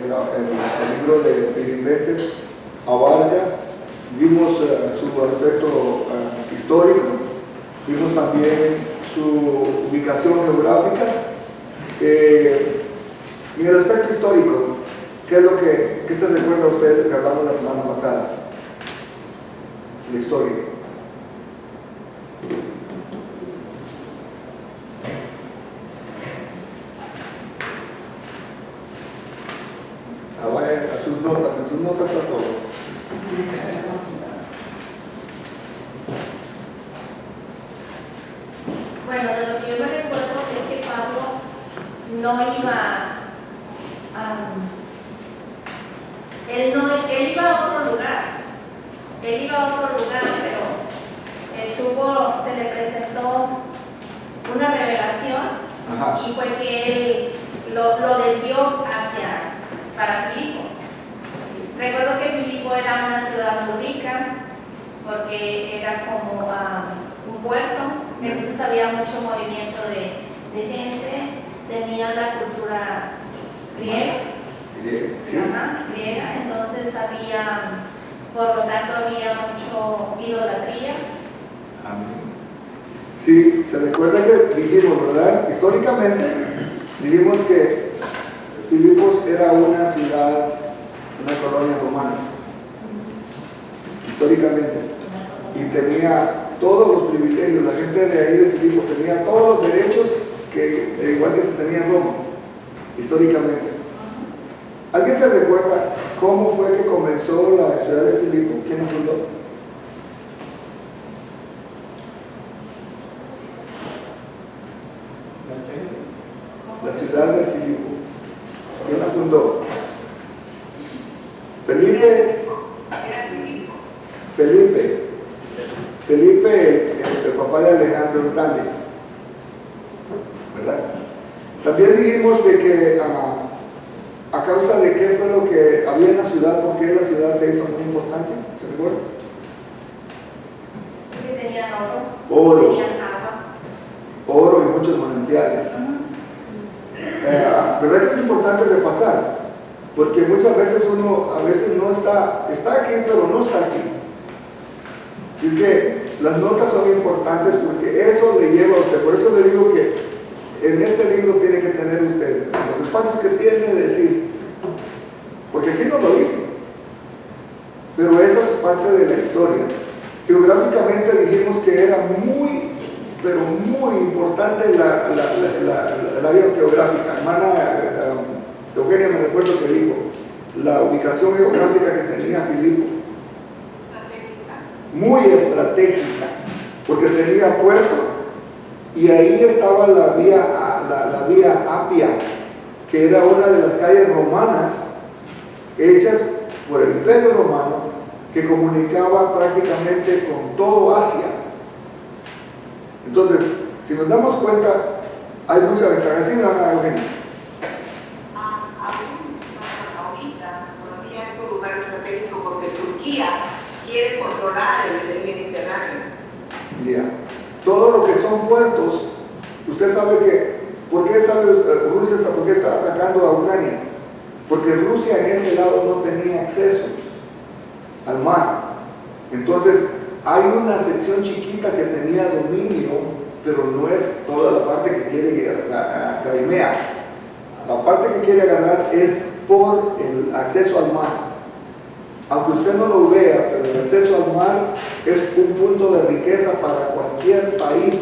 el libro de Filipenses abarca. Vimos su aspecto histórico, vimos también su ubicación geográfica. En el aspecto histórico, ¿qué se recuerda a usted que hablamos la semana pasada? La historia. Vaya a sus notas, en sus notas a todo. Bueno, de lo que yo me recuerdo es que Pablo no iba él iba a otro lugar. Él iba a otro lugar, pero se le presentó una revelación. Ajá. Y fue que él lo desvió para Filipo. Recuerdo que Filipo era una ciudad muy rica porque era como un puerto, entonces había mucho movimiento de gente, tenían la cultura griega. Sí. Griega, entonces por lo tanto había mucho idolatría. Amén. Sí, se recuerda que dijimos, ¿verdad? Históricamente dijimos que Filipos era una ciudad, una colonia romana, históricamente, y tenía todos los privilegios. La gente de ahí de Filipos tenía todos los derechos que igual que se tenía en Roma, históricamente. ¿Alguien se recuerda cómo fue que comenzó la ciudad de Filipo? ¿Quién la fundó? La ciudad de Filipo. ¿Quién la fundó? Felipe, el papá de Alejandro el Grande, ¿verdad? También dijimos de que a causa de qué fue lo que había en la ciudad, por qué la ciudad se hizo muy importante, ¿se recuerda? Porque tenían oro, tenían agua. Oro y muchos manantiales. ¿Verdad que es importante repasar? Porque muchas veces uno a veces no está aquí, pero no está aquí. Y es que las notas son importantes porque eso le lleva a usted. Por eso le digo que en este libro tiene que tener usted los espacios que tiene de decir, porque aquí no lo dice, pero eso es parte de la historia. Geográficamente dijimos que era muy, pero muy importante la área geográfica. Hermana Eugenia me recuerdo que dijo la ubicación geográfica que tenía Filipo, muy estratégica, porque tenía puerto. Y ahí estaba la vía Apia, que era una de las calles romanas hechas por el Imperio Romano, que comunicaba prácticamente con todo Asia. Entonces, si nos damos cuenta, hay mucha ventaja. ¿Sí, Ana Eugenia? Ahorita todavía es un lugar estratégico porque Turquía quiere controlar el Mediterráneo. Ya. Todo lo que son puertos, usted sabe que, ¿por qué está atacando a Ucrania? Porque Rusia en ese lado no tenía acceso al mar. Entonces, hay una sección chiquita que tenía dominio, pero no es toda la parte que quiere Crimea. La parte que quiere agarrar es por el acceso al mar. Aunque usted no lo vea, pero el acceso al mar es un punto de riqueza para cualquier país,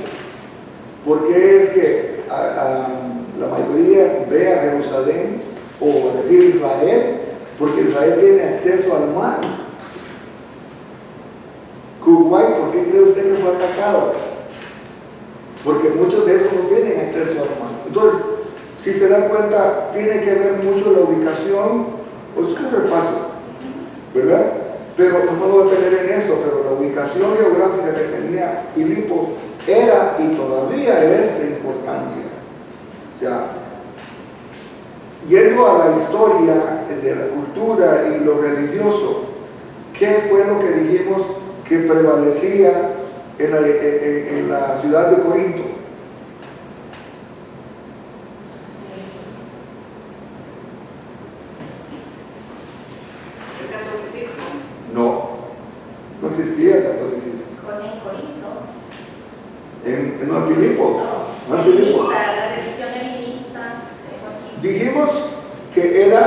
porque es que la mayoría ve a Jerusalén, o decir Israel, porque Israel tiene acceso al mar. Kuwait, ¿por qué cree usted que fue atacado? Porque muchos de esos no tienen acceso al mar. Entonces, si se dan cuenta, tiene que ver mucho la ubicación, pues es un repaso, ¿verdad? Pero no me voy a tener en eso, pero la ubicación geográfica que tenía Filipo era y todavía es de importancia. O sea, yendo a la historia de la cultura y lo religioso, ¿qué fue lo que dijimos que prevalecía en la ciudad de Corinto? No existía el catolicismo. En Corinto. No en Filipos. No en Filipos. La religión helenista. Dijimos que era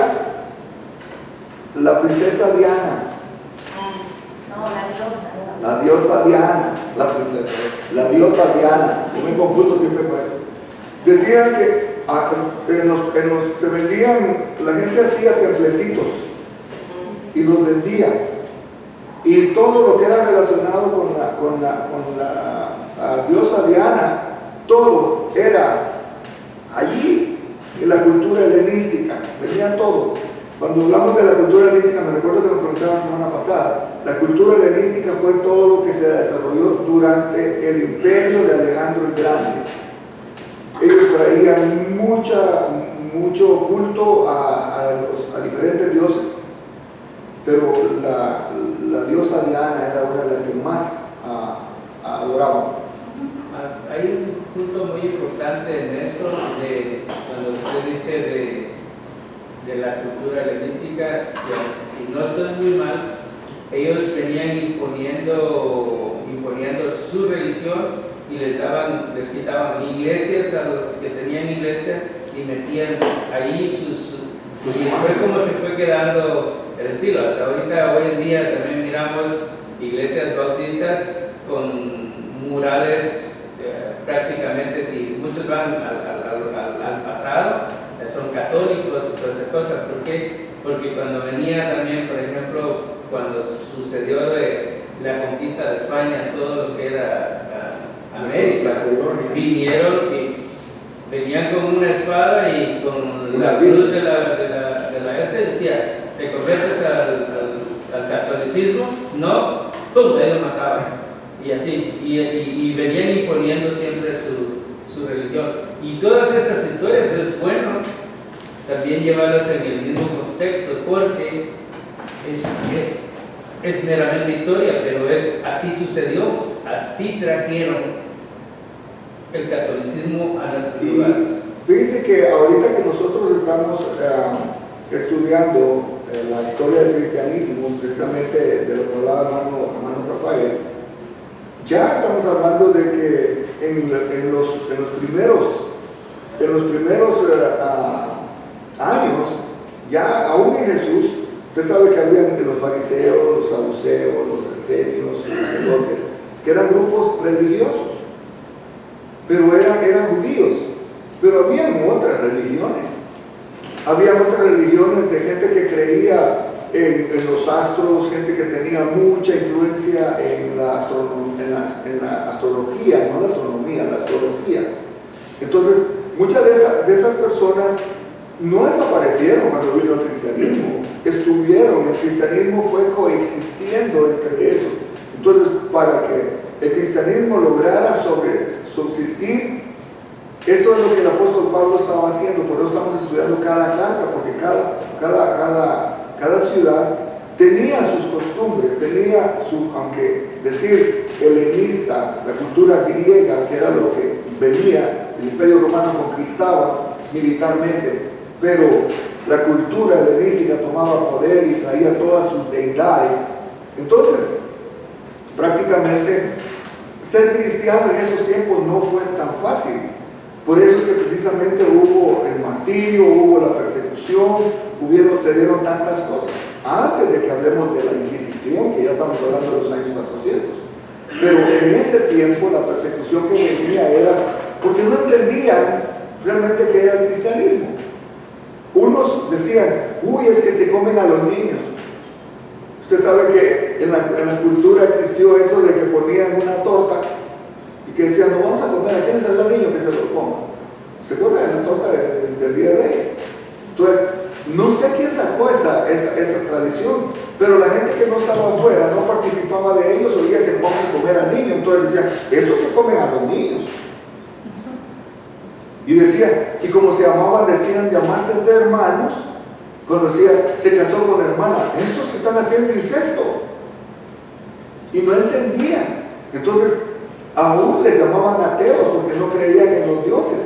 la princesa Diana. No, la diosa. La diosa Diana, la princesa. La diosa Diana. Yo me confundo siempre con eso. Decían que se vendían, la gente hacía templecitos y los vendía. Y todo lo que era relacionado con la diosa Diana, todo era allí en la cultura helenística, vendían todo. Cuando hablamos de la cultura helenística, me recuerdo que me preguntaban la semana pasada, la cultura helenística fue todo lo que se desarrolló durante el imperio de Alejandro el Grande. Ellos traían mucho culto a diferentes dioses, pero la diosa Diana era una de las que más adoraban. Hay un punto muy importante en eso, cuando usted dice de la cultura helenística, si no estoy muy mal, ellos venían imponiendo su religión y les quitaban iglesias a los que tenían iglesia y metían ahí y fue como se fue quedando el estilo. Hasta ahorita, hoy en día, también miramos iglesias bautistas con murales prácticamente, si muchos van al pasado, son católicos y todas esas cosas. ¿Por qué? Porque cuando venía también, por ejemplo, cuando sucedió la conquista de España, todo lo que era América, vinieron y venían con una espada y con la cruz de la decía, ¿te conviertes al catolicismo? No, ¡pum!, ahí lo mataban. Y así, y venían imponiendo siempre su religión. Y todas estas historias es bueno también llevarlas en el mismo contexto, porque es meramente historia, pero así sucedió, así trajeron el catolicismo a nuestros lugares. Fíjense que ahorita que nosotros estamos estudiando la historia del cristianismo, precisamente de lo que hablaba hermano Rafael, ya estamos hablando de que en los primeros años, ya aún en Jesús, usted sabe que había los fariseos, los saduceos, los esenios, los sacerdotes, que eran grupos religiosos, pero eran judíos, pero habían otras religiones. Había otras religiones de gente que creía en los astros, gente que tenía mucha influencia en la astrología, no la astronomía, la astrología. Entonces, muchas de esas personas no desaparecieron cuando vino el cristianismo, estuvieron, el cristianismo fue coexistiendo entre eso. Entonces, para que el cristianismo lograra subsistir, esto es lo que el apóstol Pablo estaba haciendo. Por eso estamos estudiando cada carta, porque cada ciudad tenía sus costumbres, tenía aunque decir helenista, la cultura griega, que era lo que venía, el imperio romano conquistaba militarmente, pero la cultura helenística tomaba poder y traía todas sus deidades. Entonces, prácticamente, ser cristiano en esos tiempos no fue tan fácil. Por eso es que precisamente hubo el martirio, hubo la persecución, se dieron tantas cosas. Antes de que hablemos de la Inquisición, que ya estamos hablando de los años 400. Pero en ese tiempo la persecución que venía era porque no entendían realmente qué era el cristianismo. Unos decían, uy, es que se comen a los niños. Usted sabe que en la cultura existió eso de que ponían una torta y que decían, no vamos a comer, ¿a quién es el niño que se lo coma? Se come la torta del Día de Reyes. Entonces, no sé quién sacó esa tradición, pero la gente que no estaba afuera, no participaba de ellos, oía que no vamos a comer al niño, entonces decían, estos se comen a los niños. Y decían, y como se llamaban, decían llamarse entre hermanos, cuando decía, se casó con la hermana, estos están haciendo incesto. Y no entendían. Entonces, aún les llamaban ateos porque no creían en los dioses.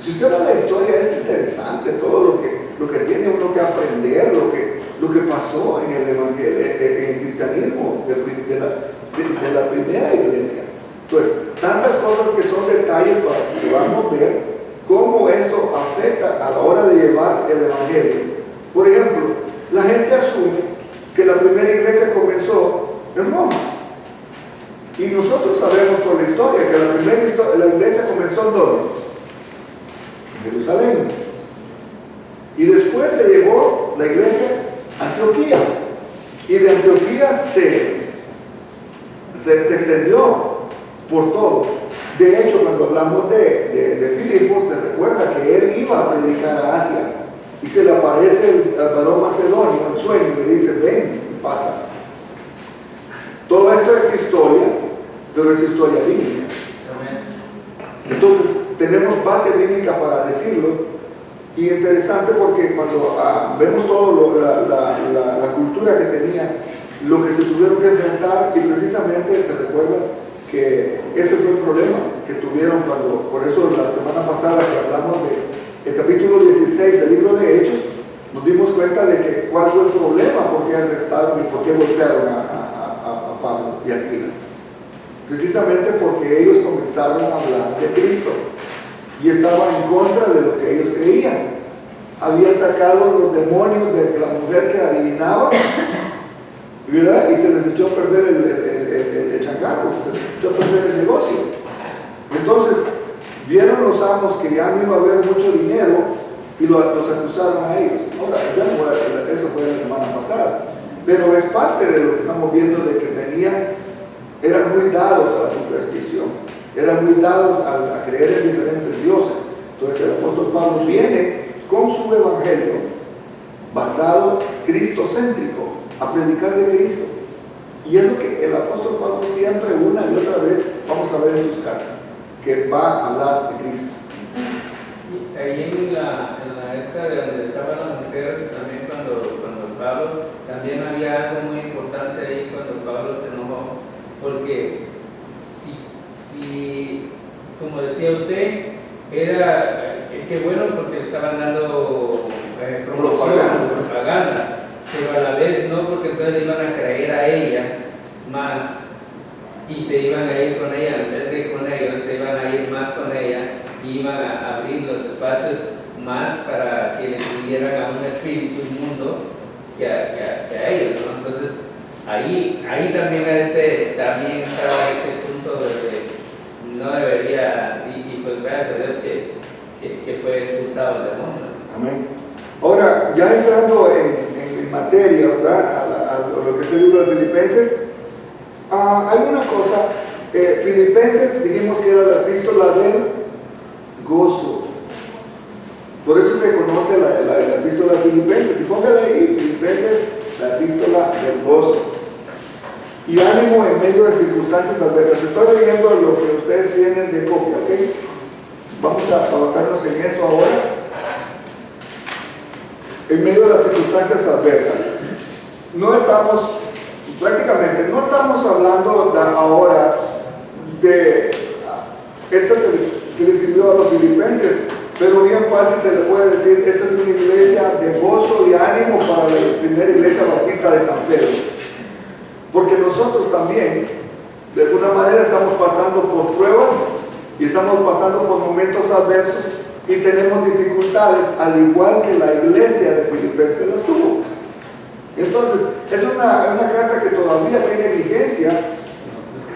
Si usted ve la historia, es interesante todo lo que tiene uno que aprender, lo que pasó en el evangelio, en el cristianismo de la primera iglesia. Entonces, tantas cosas que son detalles para que podamos ver cómo esto afecta a la hora de llevar el evangelio. Por ejemplo, la gente asume que la primera iglesia comenzó en Roma. Y nosotros sabemos por la historia que la iglesia comenzó en ¿dónde? En Jerusalén. Y después se llevó la iglesia a Antioquía. Y de Antioquía se extendió por todo. De hecho, cuando hablamos de Filipos, se recuerda que él iba a predicar a Asia. Y se le aparece el varón macedonio en sueño y le dice, ven, pasa. Todo esto es historia, pero es historia bíblica. Entonces, tenemos base bíblica para decirlo. Y interesante porque cuando vemos toda la cultura que tenía, lo que se tuvieron que enfrentar, y precisamente se recuerda que ese fue el problema que tuvieron cuando, por eso la semana pasada que hablamos del capítulo 16 del libro de Hechos, nos dimos cuenta de que cuál fue el problema, por qué arrestaron y por qué golpearon a Pablo y a Silas. Precisamente porque ellos comenzaron a hablar de Cristo y estaban en contra de lo que ellos creían. Habían sacado los demonios de la mujer que adivinaba, ¿verdad? Y se les echó a perder el changarro, se les echó a perder el negocio. Entonces, vieron los amos que ya no iba a haber mucho dinero y los acusaron a ellos. Ahora, eso fue la semana pasada, pero es parte de lo que estamos viendo de que eran muy dados a la superstición, eran muy dados a creer en diferentes dioses. Entonces el apóstol Pablo viene con su evangelio basado cristocéntrico, a predicar de Cristo. Y es lo que el apóstol Pablo siempre, una y otra vez, vamos a ver en sus cartas, que va a hablar de Cristo. Ahí en la esta de donde estaba la mujer, también cuando Pablo, también había algo muy importante ahí cuando Pablo se enojó, porque si como decía usted, era que bueno porque le estaban dando promoción, propaganda, pero a la vez no, porque entonces le iban a creer a ella más y se iban a ir con ella, en vez de con ellos, se iban a ir más con ella y iban a abrir los espacios más para que le tuvieran a un espíritu inmundo que a ellos, ¿no? Entonces ahí también también estaba este punto de no debería, y pues gracias a Dios que fue expulsado el demonio. Amén. Ahora, ya entrando en materia, ¿verdad? A lo que es el libro de Filipenses, hay una cosa, Filipenses dijimos que era la epístola del gozo. Por eso se conoce la epístola de Filipenses. Y póngale ahí, Filipenses, la epístola del gozo. Y ánimo en medio de circunstancias adversas. Estoy leyendo lo que ustedes tienen de copia, ¿ok? Vamos a basarnos en eso ahora. En medio de las circunstancias adversas. Prácticamente no estamos hablando ahora de, esa se le escribió a los filipenses, pero bien fácil se le puede decir, esta es una iglesia de gozo y ánimo para la primera iglesia bautista de San Pedro. Porque nosotros también, de alguna manera, estamos pasando por pruebas y estamos pasando por momentos adversos y tenemos dificultades, al igual que la iglesia de Filipenses las tuvo. Entonces, es una carta que todavía tiene vigencia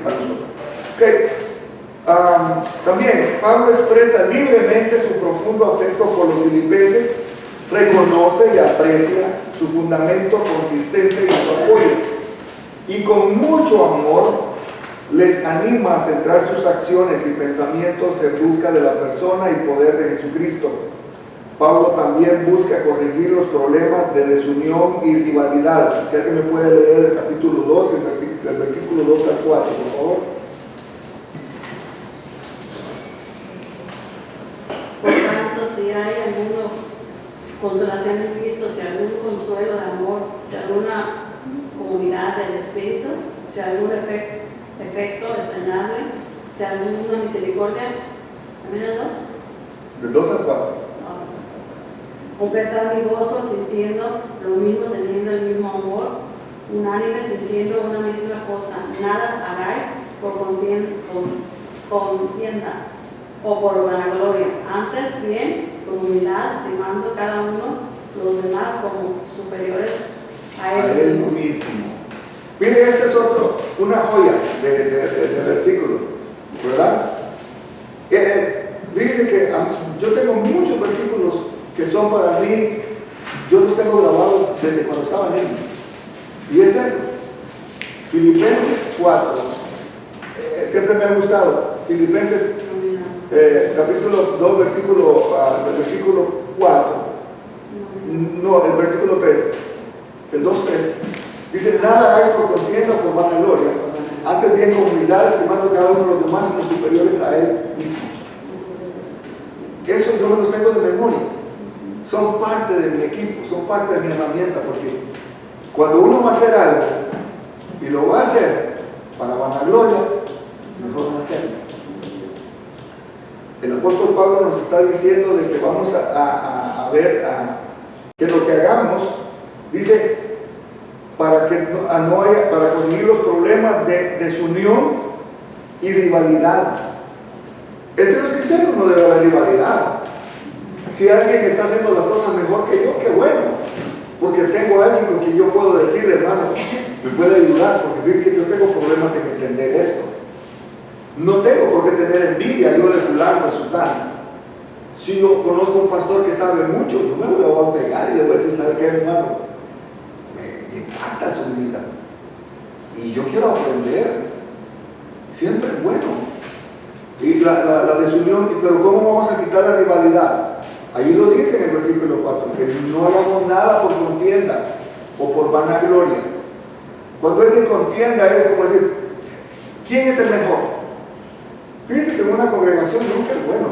para nosotros. Okay. También, Pablo expresa libremente su profundo afecto por los filipenses, reconoce y aprecia su fundamento consistente y su apoyo, y con mucho amor les anima a centrar sus acciones y pensamientos en busca de la persona y poder de Jesucristo. Pablo también busca corregir los problemas de desunión y rivalidad. Si alguien me puede leer el capítulo 2, el versículo 2 al 4, por favor. Por tanto, si hay alguna consolación en Cristo, si hay algún consuelo de amor, si alguna comunidad del Espíritu, si hay algún efecto extrañable, si hay alguna misericordia, ¿también el 2? Del 2 al 4. Completad mi gozo sintiendo lo mismo, teniendo el mismo amor, unánime sintiendo una misma cosa. Nada hagáis por contienda o por vanagloria. Antes bien, con humildad, estimando cada uno los demás como superiores a él mismo. Mire, este es una joya de versículo, ¿verdad? Dice que yo tengo muchos versículos que son para mí, yo los tengo grabados desde cuando estaba niño. Y es eso. Filipenses 4. Siempre me ha gustado. Filipenses capítulo 2, versículo 4. No, el versículo 3. El 2, 3. Dice, nada hagáis por contienda o por vanagloria, antes bien con humildad, estimando cada uno de los demás como superiores a él mismo. Eso yo me los tengo de memoria. Son parte de mi equipo, son parte de mi herramienta, porque cuando uno va a hacer algo y lo va a hacer para vanagloria, mejor no hacerlo. El apóstol Pablo nos está diciendo de que vamos a ver que lo que hagamos, dice, para conseguir los problemas de desunión y rivalidad. Entre los cristianos no debe haber rivalidad. Si alguien está haciendo las cosas mejor que yo, qué bueno, porque tengo a alguien con quien yo puedo decir, hermano, me puede ayudar, porque dice que yo tengo problemas en entender esto. No tengo por qué tener envidia yo de fulano, de sultano. Si yo conozco a un pastor que sabe mucho, yo me lo voy a pegar y le voy a decir, ¿sabe qué, hermano? Me impacta su vida y yo quiero aprender. Siempre es bueno. Y la desunión, pero ¿cómo vamos a quitar la rivalidad? Ahí lo dice en el versículo 4, que no hagamos nada por contienda o por vanagloria. Cuando es de contienda es como decir, ¿quién es el mejor? Fíjense que en una congregación nunca es bueno.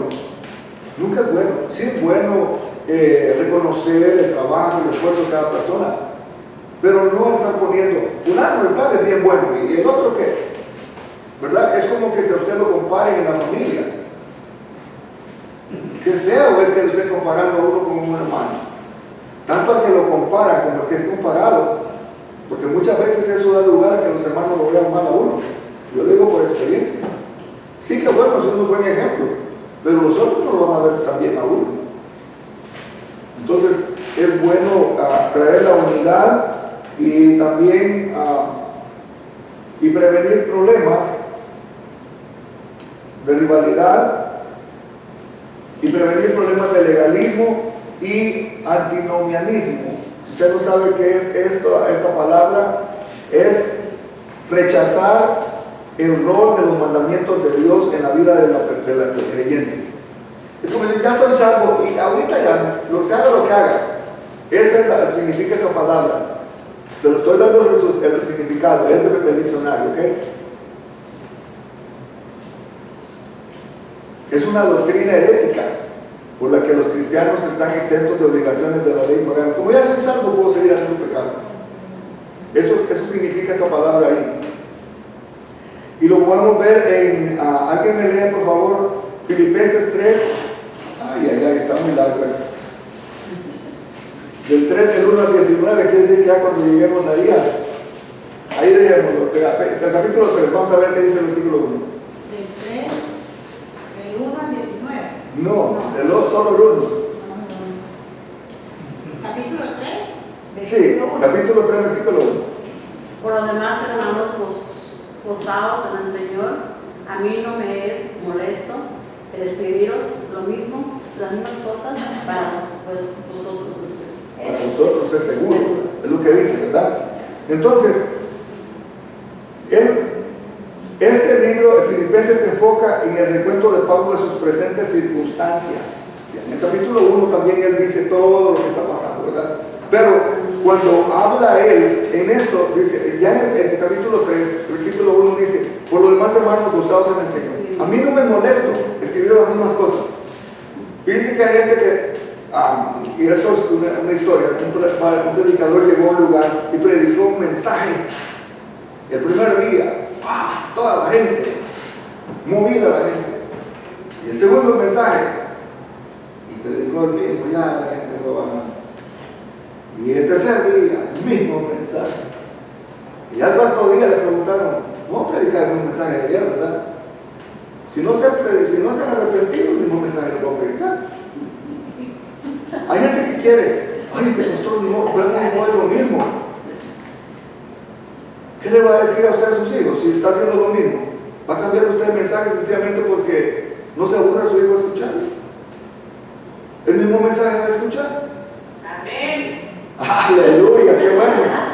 Nunca es bueno. Sí es bueno reconocer el trabajo y el esfuerzo de cada persona, pero no están poniendo, fulano de tal es bien bueno, ¿y el otro qué? ¿Verdad? Es como que si a usted lo comparen en la familia. Qué feo es que lo esté comparando a uno con un hermano. Tanto al que lo compara como al que es comparado, porque muchas veces eso da lugar a que los hermanos lo vean mal a uno. Yo lo digo por experiencia. Sí que bueno, es un buen ejemplo, pero los otros no lo van a ver también a uno. Entonces es bueno traer la unidad y también y prevenir problemas de rivalidad y prevenir problemas de legalismo y antinomianismo. Si usted no sabe qué es esta palabra, es rechazar el rol de los mandamientos de Dios en la vida del creyente. Es como decir, ya soy salvo y ahorita ya, se haga lo que haga. Esa significa esa palabra. Se lo estoy dando el significado, es del diccionario, ¿ok? Es una doctrina herética por la que los cristianos están exentos de obligaciones de la ley moral. Como ya soy salvo, puedo seguir haciendo pecado. Eso significa esa palabra ahí. Y lo podemos ver en, alguien me lee por favor, Filipenses 3. Ay, está muy largo esto. Del 3 del 1 al 19, quiere decir que ya cuando lleguemos ahí dejémoslo. El capítulo 3, vamos a ver qué dice el versículo 1. Del 3, del 1 al 19. No, solo el 1. Capítulo 3. Sí, capítulo 3, versículo 1. Por lo demás, hermanos, gozaos en el Señor. A mí no me es molesto el escribiros lo mismo, las mismas cosas para vosotros. Para nosotros es seguro, es lo que dice, ¿verdad? Entonces, este libro de Filipenses se enfoca en el recuento de Pablo de sus presentes circunstancias. En el capítulo 1 también él dice todo lo que está pasando, ¿verdad? Pero cuando habla él en esto, dice, ya en el capítulo 3, versículo 1 dice, por lo demás hermanos, gozaos en el Señor. A mí no me molesto escribir las mismas cosas. Fíjense que hay gente que y esto es una historia, un predicador llegó a un lugar y predicó un mensaje. El primer día, toda la gente, movida la gente. Y el segundo mensaje, y predicó el mismo, ya la gente fue bajando. Y el tercer día, el mismo mensaje. Y al cuarto día le preguntaron, vamos a predicar el mismo mensaje de ayer, ¿verdad? Si no se han arrepentido, el mismo mensaje lo vamos a predicar. Hay gente que quiere, ay, que nosotros no es lo mismo. ¿Qué le va a decir a usted a sus hijos si está haciendo lo mismo? ¿Va a cambiar usted el mensaje sencillamente porque no se aburre a su hijo a escucharlo? El mismo mensaje va a escuchar. Amén. Aleluya, qué bueno.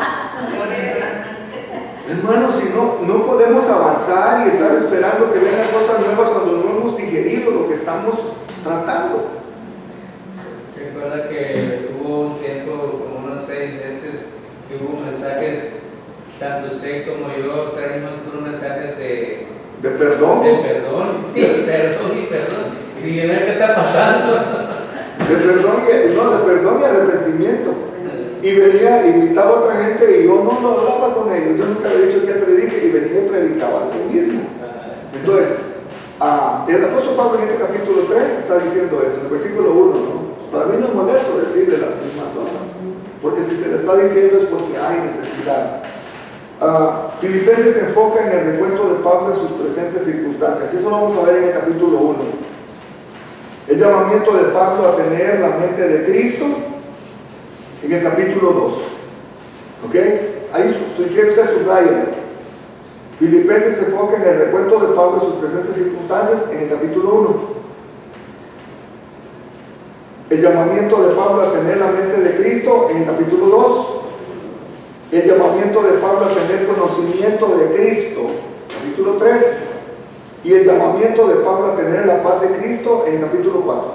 Hermanos, si no podemos avanzar y estar esperando que vengan cosas nuevas cuando no hemos digerido lo que estamos tratando. Se acuerda que hubo un tiempo, como unos 6 meses, que hubo mensajes, tanto usted como yo traímos unos mensajes de perdón. De perdón. Y dije, ¿qué está pasando? De perdón y arrepentimiento. Y venía, invitaba a otra gente y yo no lo hablaba con ellos. Yo nunca había dicho que él predique y venía y predicaba lo mismo. Entonces, el apóstol Pablo en ese capítulo 3 está diciendo eso, en el versículo 1, ¿no? Para mí no es molesto decirle las mismas cosas, porque si se le está diciendo es porque hay necesidad. Filipenses se enfoca en el recuento de Pablo en sus presentes circunstancias. Eso lo vamos a ver en el capítulo 1. El llamamiento de Pablo a tener la mente de Cristo en el capítulo 2. ¿Ok? Ahí, si quiere usted subrayarlo. Filipenses se enfoca en el recuento de Pablo en sus presentes circunstancias en el capítulo 1. El llamamiento de Pablo a tener la mente de Cristo en el capítulo 2. El llamamiento de Pablo a tener conocimiento de Cristo, capítulo 3. Y el llamamiento de Pablo a tener la paz de Cristo en el capítulo 4.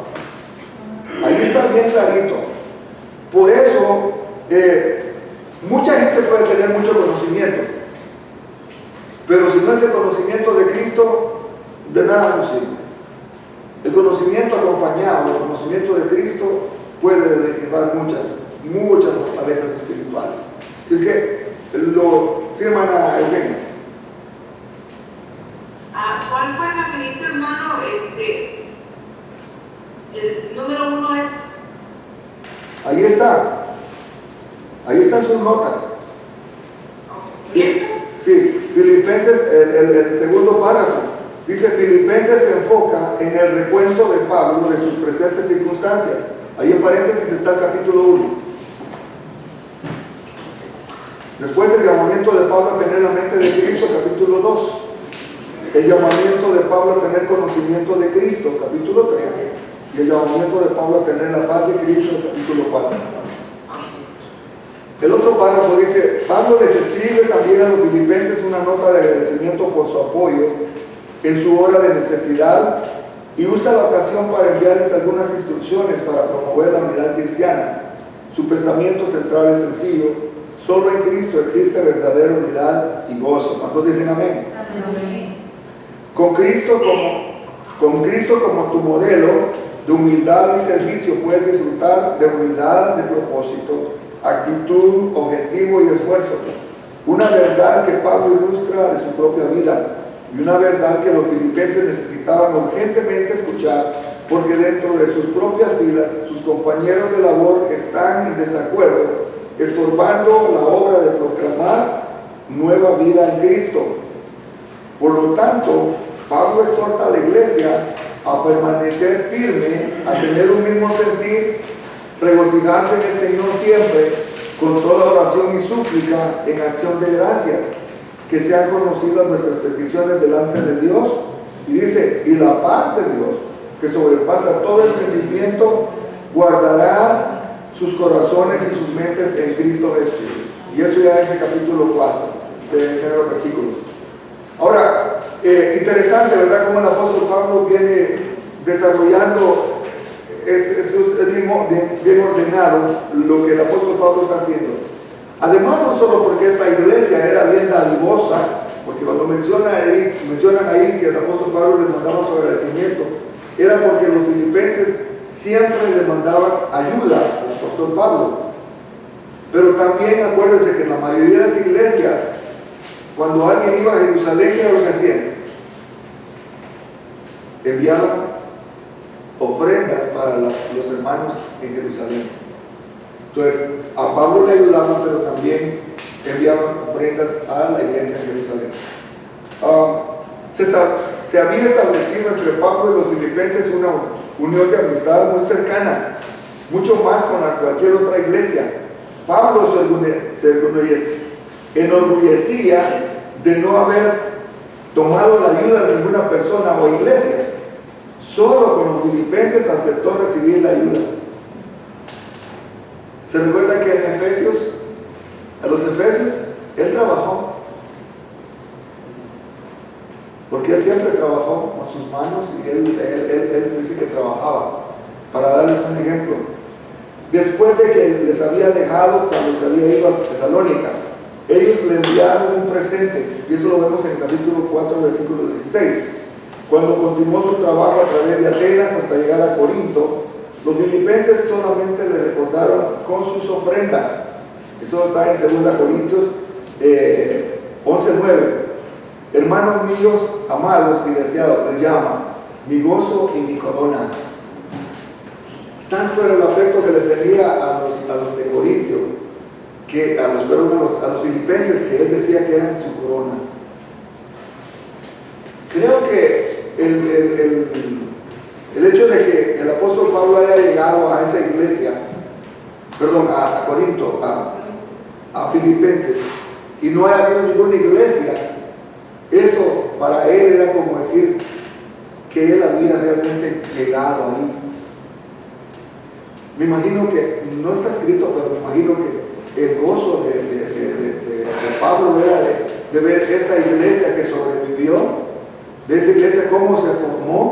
Ahí está bien clarito. Por eso, mucha gente puede tener mucho conocimiento, pero si no es el conocimiento de Cristo, de nada nos sirve. El conocimiento acompañado del conocimiento de Cristo puede derivar muchas fortalezas espirituales. Si es que, sí, hermana Eugenia. ¿Cuál fue rapidito, hermano? El número 1 es... Ahí está. Ahí están sus notas. Sí, Filipenses, el segundo párrafo. Dice, Filipenses se enfoca en el recuento de Pablo de sus presentes circunstancias. Ahí en paréntesis está el capítulo 1. Después el llamamiento de Pablo a tener la mente de Cristo, capítulo 2. El llamamiento de Pablo a tener conocimiento de Cristo, capítulo 3. Y el llamamiento de Pablo a tener la paz de Cristo, capítulo 4. El otro párrafo dice, Pablo les escribe también a los filipenses una nota de agradecimiento por su apoyo en su hora de necesidad y usa la ocasión para enviarles algunas instrucciones para promover la unidad cristiana. Su pensamiento central es sencillo: solo en Cristo existe verdadera unidad y gozo. ¿Cuántos dicen amén? Amén. Con Cristo como tu modelo de humildad y servicio puedes disfrutar de unidad de propósito, actitud, objetivo y esfuerzo. Una verdad que Pablo ilustra de su propia vida y una verdad que los filipenses necesitaban urgentemente escuchar, porque dentro de sus propias filas sus compañeros de labor están en desacuerdo, estorbando la obra de proclamar nueva vida en Cristo. Por lo tanto, Pablo exhorta a la iglesia a permanecer firme, a tener un mismo sentir, regocijarse en el Señor siempre, con toda oración y súplica en acción de gracias, que sean conocidas nuestras peticiones delante de Dios. Y dice, y la paz de Dios, que sobrepasa todo entendimiento, guardará sus corazones y sus mentes en Cristo Jesús. Y eso ya es el capítulo 4, de los versículos. Ahora, interesante, ¿verdad? Cómo el apóstol Pablo viene desarrollando, es bien ordenado lo que el apóstol Pablo está haciendo. Además, no solo porque esta iglesia era bien dadivosa, porque cuando mencionan ahí que el apóstol Pablo le mandaba su agradecimiento, era porque los filipenses siempre le mandaban ayuda al apóstol Pablo. Pero también acuérdense que en la mayoría de las iglesias, cuando alguien iba a Jerusalén, ¿qué era lo que hacían? Enviaban ofrendas para los hermanos en Jerusalén. Entonces, a Pablo le ayudaban, pero también enviaban ofrendas a la iglesia en Jerusalén. Se había establecido entre Pablo y los filipenses una unión de amistad muy cercana, mucho más con cualquier otra iglesia. Pablo se enorgullecía de no haber tomado la ayuda de ninguna persona o iglesia. Solo con los filipenses aceptó recibir la ayuda. ¿Se recuerda que en Efesios, a los Efesios, él trabajó? Porque él siempre trabajó con sus manos y él dice que trabajaba. Para darles un ejemplo, después de que les había dejado cuando se había ido a Tesalónica, ellos le enviaron un presente, y eso lo vemos en el capítulo 4, versículo 16. Cuando continuó su trabajo a través de Atenas hasta llegar a Corinto, los filipenses solamente le recordaron con sus ofrendas. Eso está en 2 Corintios 11:9. Hermanos míos, amados y deseados, les llama mi gozo y mi corona. Tanto era el afecto que le tenía a los de Corintio, que a los filipenses, que él decía que eran su corona. Creo que el hecho de que el apóstol Pablo haya llegado a esa iglesia, a Corinto, a Filipenses, y no haya habido ninguna iglesia, eso para él era como decir que él había realmente llegado ahí. Me imagino que, no está escrito, pero me imagino que el gozo de Pablo era de ver esa iglesia que sobrevivió, de esa iglesia cómo se formó.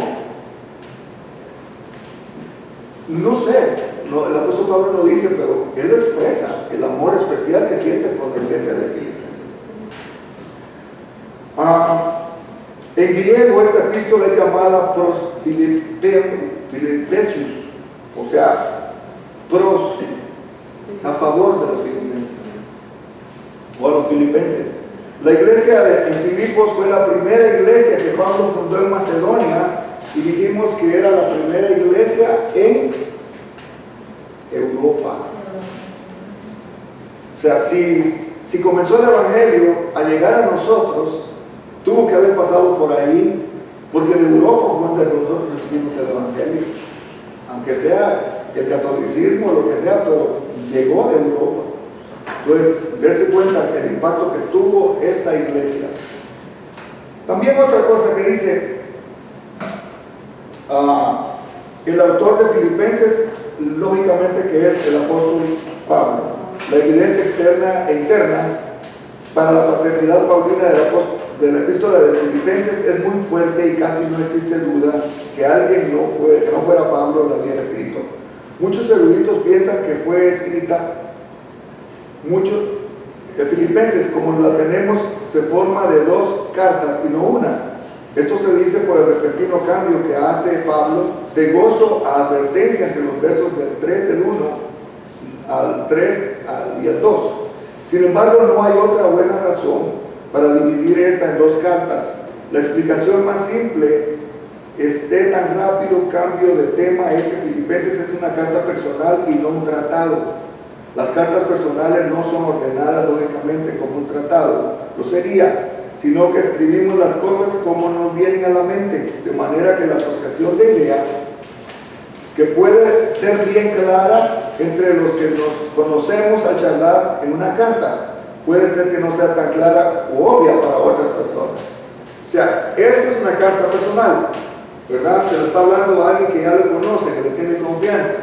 No sé, el apóstol Pablo no dice, pero él lo expresa, el amor especial que siente por la iglesia de Filipenses. En griego esta epístola es llamada pros Filipesius, o sea, pros, a favor de los filipenses, o a los filipenses. La iglesia en Filipos fue la primera iglesia que Pablo fundó en Macedonia, y dijimos que era la primera iglesia en Europa. O sea, si comenzó el evangelio a llegar a nosotros, tuvo que haber pasado por ahí, porque de Europa fue donde nosotros recibimos el evangelio, aunque sea el catolicismo, lo que sea, pero llegó de Europa. Entonces, dése cuenta el impacto que tuvo esta iglesia. También otra cosa que dice el autor de Filipenses, lógicamente que es el apóstol Pablo. La evidencia externa e interna para la paternidad paulina de la epístola de Filipenses es muy fuerte y casi no existe duda que alguien que no fuera Pablo la hubiera escrito. Muchos eruditos piensan que fue escrita, Filipenses, como la tenemos, se forma de 2 cartas y no una. Esto se dice por el repentino cambio que hace Pablo de gozo a advertencia entre los versos del 3 del 1 al 3 y al 2. Sin embargo, no hay otra buena razón para dividir esta en 2 cartas. La explicación más simple, tan rápido cambio de tema, es que Filipenses es una carta personal y no un tratado. Las cartas personales no son ordenadas lógicamente como un tratado, lo sería, sino que escribimos las cosas como nos vienen a la mente, de manera que la asociación de ideas, que puede ser bien clara entre los que nos conocemos al charlar en una carta, puede ser que no sea tan clara u obvia para otras personas. O sea, esta es una carta personal, ¿verdad? Se lo está hablando a alguien que ya lo conoce, que le tiene confianza.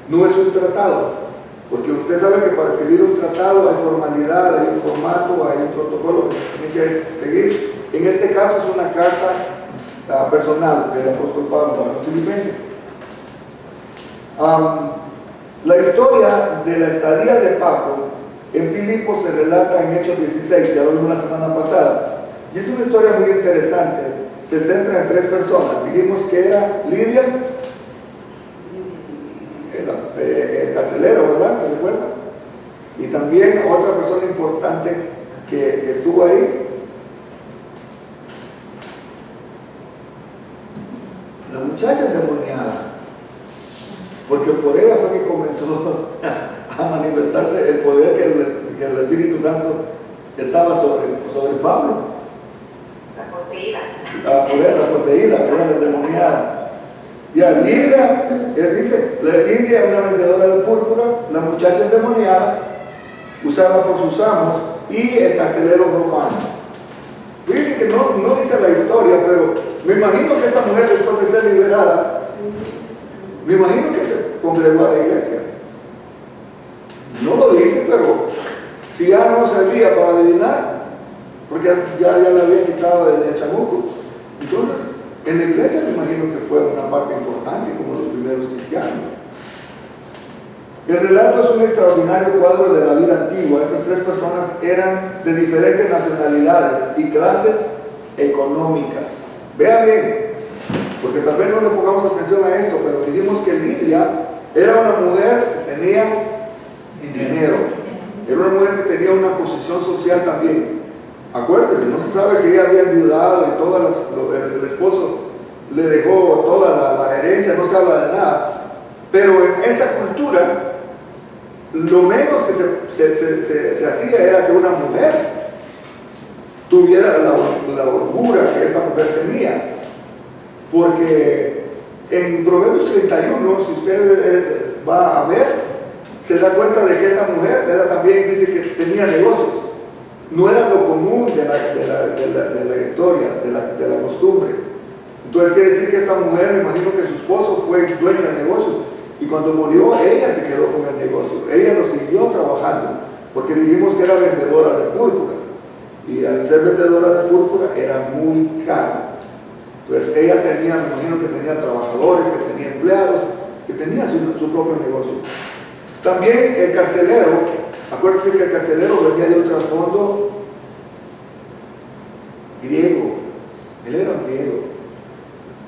No es un tratado, porque usted sabe que para escribir un tratado hay formalidad, hay un formato, hay un protocolo que se tiene que seguir. En este caso es una carta personal del apóstol Pablo a los filipenses. La historia de la estadía de Pablo en Filipos se relata en Hechos 16, ya lo vimos la semana pasada, y es una historia muy interesante. Se centra en 3 personas. Dijimos que era Lidia, el carcelero, ¿verdad? ¿Se recuerda? Y también otra persona importante que estuvo ahí, la muchacha endemoniada, porque por ella fue que comenzó a manifestarse el poder que el Espíritu Santo estaba sobre Pablo. La poseída. La poseída, la endemoniada. Ya, Lidia, dice, Lidia es una vendedora de púrpura, la muchacha endemoniada, usada por sus amos, y el carcelero romano. Dice que no dice la historia, pero me imagino que esta mujer, después de ser liberada, me imagino que se congregó a la iglesia. No lo dice, pero si ya no servía para adivinar, porque ya le había quitado el chamuco, entonces en la iglesia me imagino que fue una parte importante, como los primeros cristianos. El relato es un extraordinario cuadro de la vida antigua. Estas tres personas eran de diferentes nacionalidades y clases económicas. Vean bien, porque tal vez no le pongamos atención a esto, pero dijimos que Lidia era una mujer que tenía dinero. Era una mujer que tenía una posición social también. Acuérdense, no se sabe si ella había enviudado y el esposo le dejó toda la herencia, no se habla de nada. Pero en esa cultura, lo menos que se hacía era que una mujer tuviera la holgura que esta mujer tenía. Porque en Proverbios 31, si usted va a ver, se da cuenta de que esa mujer también dice que tenía negocios. No era lo común de la historia, de la costumbre. Entonces quiere decir que esta mujer, me imagino que su esposo fue dueño de negocios, y cuando murió ella se quedó con el negocio. Ella lo siguió trabajando, porque dijimos que era vendedora de púrpura, y al ser vendedora de púrpura era muy caro. Entonces ella tenía, me imagino que tenía trabajadores, que tenía empleados, que tenía su propio negocio. También el carcelero, acuérdense que el carcelero venía de un trasfondo griego. Él era griego.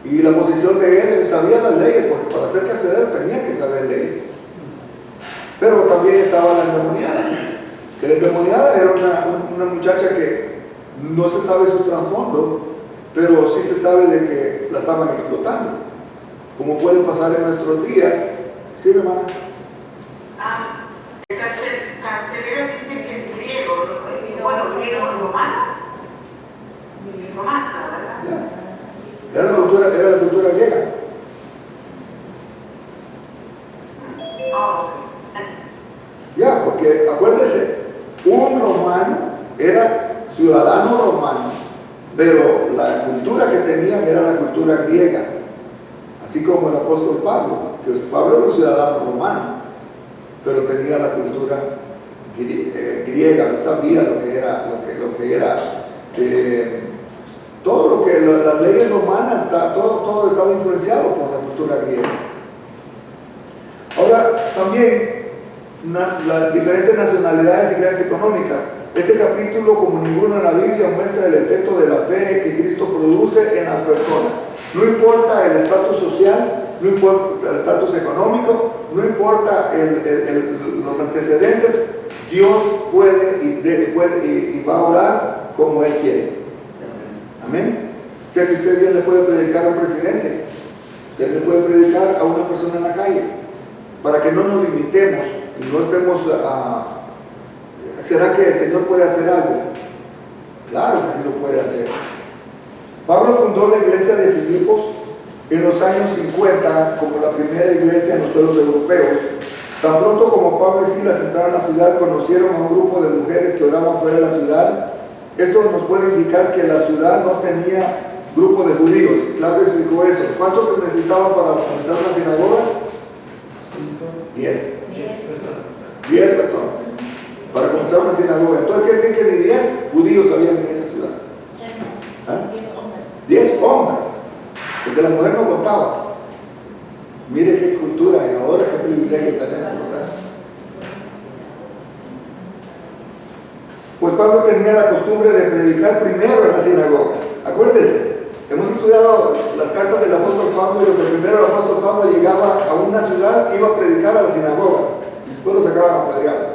Y la posición de él sabía las leyes, porque para ser carcelero tenía que saber leyes. Pero también estaba la endemoniada. Que la endemoniada era una muchacha que no se sabe su trasfondo, pero sí se sabe de que la estaban explotando. Como puede pasar en nuestros días. ¿Sí, mi hermana? El carcelero dice que es griego, bueno, griego romano. Romano, ¿verdad? Ya. Era la cultura griega. Ya, porque acuérdese, un romano era ciudadano romano, pero la cultura que tenían era la cultura griega. Así como el apóstol Pablo, que Pablo era un ciudadano romano, pero tenía la cultura griega, sabía lo que era todo lo que las leyes romanas, todo estaba influenciado por la cultura griega. Ahora, también las diferentes nacionalidades y clases económicas. Este capítulo, como ninguno en la Biblia, muestra el efecto de la fe que Cristo produce en las personas. No importa el estatus social, no importa el estatus económico, no importa los antecedentes, Dios puede y va a orar como Él quiere. Amén. O sea que usted bien le puede predicar a un presidente, usted le puede predicar a una persona en la calle, para que no nos limitemos y no estemos ¿será que el Señor puede hacer algo? Claro que sí lo puede hacer. Pablo fundó la iglesia de Filipos en los años 50 como la primera iglesia en los suelos europeos. Tan pronto como Pablo y Silas entraron a la ciudad, conocieron a un grupo de mujeres que oraban fuera de la ciudad. Esto nos puede indicar que la ciudad no tenía grupo de judíos. Claudio explicó eso. ¿Cuántos se necesitaban para comenzar una sinagoga? 10. 10 personas para comenzar una sinagoga. Entonces quiere decir que ni 10 judíos habían en esa ciudad. 10 hombres, porque la mujer no contaba. Mire qué cultura y ahora qué privilegio tenemos, ¿verdad? Pues Pablo tenía la costumbre de predicar primero en las sinagogas. Acuérdense, hemos estudiado las cartas del apóstol Pablo, y lo que primero el apóstol Pablo llegaba a una ciudad, iba a predicar a la sinagoga, y después lo sacaban a apedrear.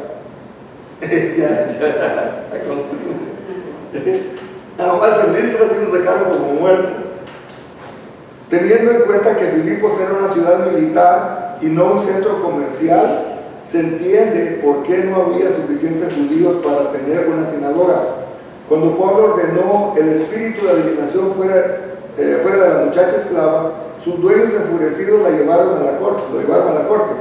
La costumbre. Nada más en Listra sí lo sacaron como muerto. Teniendo en cuenta que Filipos era una ciudad militar y no un centro comercial, se entiende por qué no había suficientes judíos para tener una sinagoga. Cuando Pablo ordenó el espíritu de adivinación fuera de la muchacha esclava, sus dueños enfurecidos la llevaron a la corte, lo llevaron a la corte.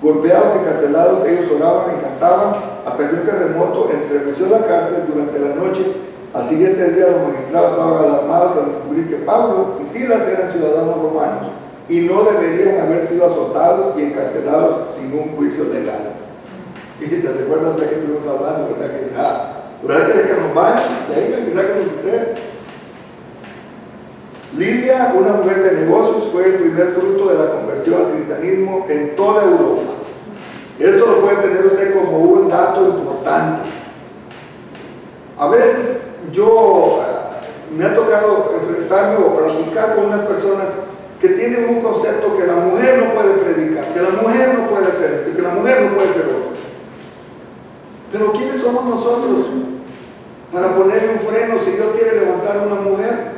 Golpeados y carcelados, ellos oraban y cantaban hasta que un terremoto estremeció la cárcel durante la noche. Al siguiente día los magistrados estaban alarmados al descubrir que Pablo y Silas eran ciudadanos romanos y no deberían haber sido azotados y encarcelados sin un juicio legal. Y se recuerda usted que estuvimos hablando, ¿verdad? Que dice, ¿verdad que nos vayan? Vengan, que saquen ustedes. Lidia, una mujer de negocios, fue el primer fruto de la conversión al cristianismo en toda Europa. Esto lo puede tener usted como un dato importante. A veces me ha tocado enfrentarme o platicar con unas personas que tienen un concepto que la mujer no puede predicar, que la mujer no puede hacer esto, que la mujer no puede hacer otro. Pero ¿quiénes somos nosotros para ponerle un freno si Dios quiere levantar a una mujer?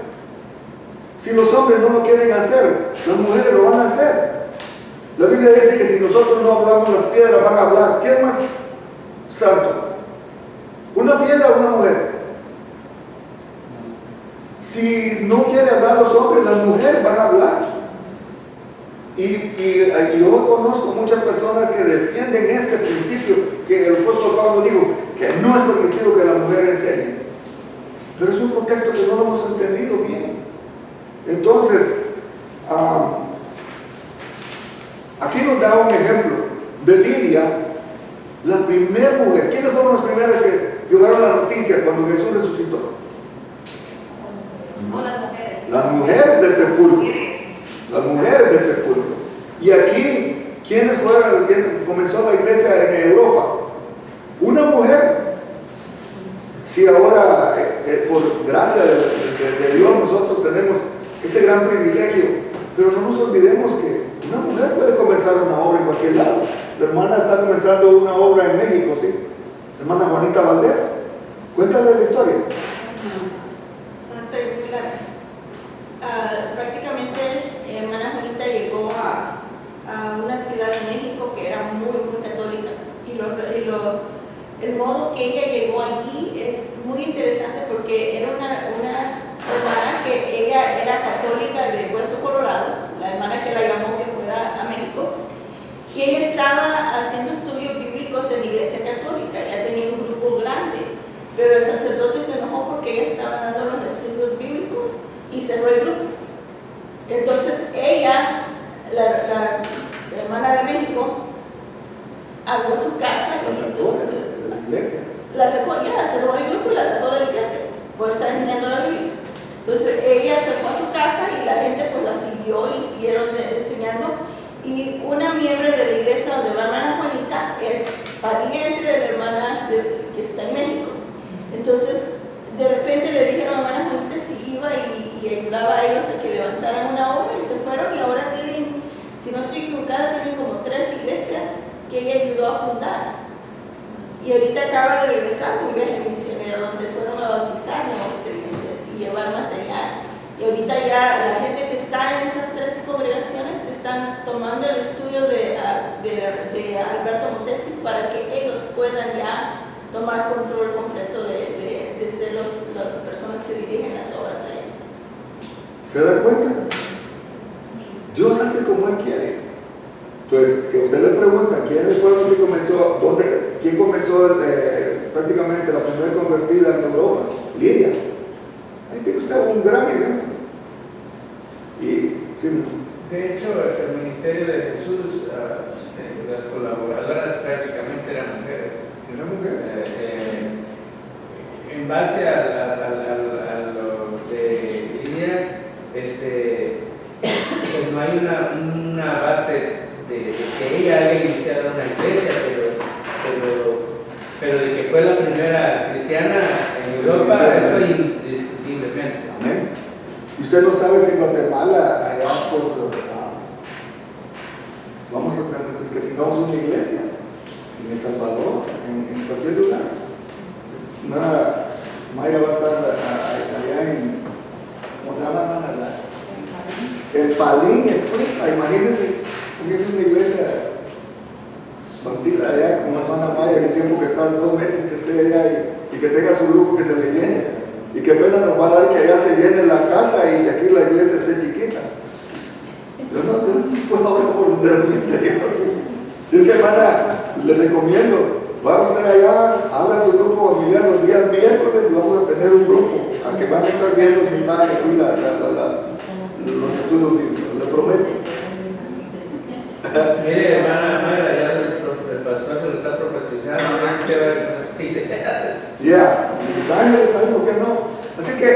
Si los hombres no lo quieren hacer, las mujeres lo van a hacer. La Biblia dice que si nosotros no hablamos, las piedras van a hablar. ¿Qué es más santo? ¿Una piedra o una mujer? Si no quiere hablar los hombres, las mujeres van a hablar. Y yo conozco muchas personas que defienden este principio que el apóstol Pablo dijo, que no es permitido que la mujer enseñe. Pero es un contexto que no lo hemos entendido bien. Entonces, aquí nos da un ejemplo de Lidia, la primera mujer. ¿Quiénes fueron las primeras que llevaron la noticia cuando Jesús resucitó? No, las mujeres. Las mujeres del sepulcro. Las mujeres del sepulcro. Y aquí, ¿quiénes fueron? ¿Quién comenzó la iglesia en Europa? Una mujer. Si ahora, por gracia de Dios, nosotros tenemos ese gran privilegio, pero no nos olvidemos que una mujer puede comenzar una obra en cualquier lado. La hermana está comenzando una obra en México, ¿sí? La hermana Juanita Valdés. Cuéntale la historia. Prácticamente, hermana Juanita llegó a una ciudad de México que era muy, muy católica. El modo que ella llegó allí es muy interesante porque era una hermana que ella era católica de Hueso Colorado, la hermana que la llamó que fuera a México, y ella estaba haciendo estudios bíblicos en la iglesia católica, ya tenía un grupo grande, pero el sacerdote se enojó porque ella estaba dando los estudios bíblicos y cerró el grupo. Entonces ella, la hermana de México, abrió su casa. La sacó de la iglesia. La sacó, cerró el grupo y la sacó de la iglesia, por estar enseñando la Biblia. Entonces ella se fue a su casa y la gente pues la siguió y siguieron enseñando. Y una miembro de la iglesia donde va la hermana Juanita es pariente de la hermana que está en México. Entonces de repente le dijeron a la hermana Juanita si iba y ayudaba a ellos a que levantaran una obra y se fueron, y ahora tienen, si no estoy equivocada, tienen como 3 iglesias que ella ayudó a fundar. Y ahorita acaba de regresar de un viaje misionero donde fueron a bautizar nuevos creyentes y llevar material. Y ahorita ya la gente que está en esas 3 congregaciones están tomando el estudio de Alberto Montesi para que ellos puedan ya tomar control completo de ser las personas que dirigen las obras ahí. ¿Se da cuenta? Dios hace como Él quiere. Entonces, si a usted le pregunta quién fue el que comenzó, quién comenzó prácticamente la primera convertida en Europa, Lidia. Ahí tiene usted un gran ejemplo. Y sí. De hecho, el ministerio de Jesús, las colaboradoras prácticamente eran mujeres. ¿Eran mujeres? En base a lo de Lidia, pues no hay una base de que ella haya iniciado una iglesia, pero de que fue la primera cristiana en Europa, eso indiscutiblemente. Amén. Y usted no sabe si en Guatemala, allá vamos a tener que tengamos una iglesia, en El Salvador, en cualquier lugar. Maya va a estar allá en, ¿cómo se llama? Nepalín Escuela. Imagínense, hubiese una iglesia bautista allá, como Juana Maya, en el tiempo que está 2 meses que esté allá y que tenga su grupo que se le llene. Y qué pena nos va a dar que allá se llene la casa y que aquí la iglesia esté chiquita. Yo no puedo hablar por Senderos Misteriosos. Si es que, hermana, le recomiendo, va usted allá, abra su grupo familiar los días miércoles y vamos a tener un grupo, a que van a estar viendo el mensaje aquí, los estudios bíblicos, le prometo. Mire, hermana Mayra, ya el pastor se lo está profetizando, no sé qué va a decir. Ya, mis ángeles también, ¿por qué no? Así que,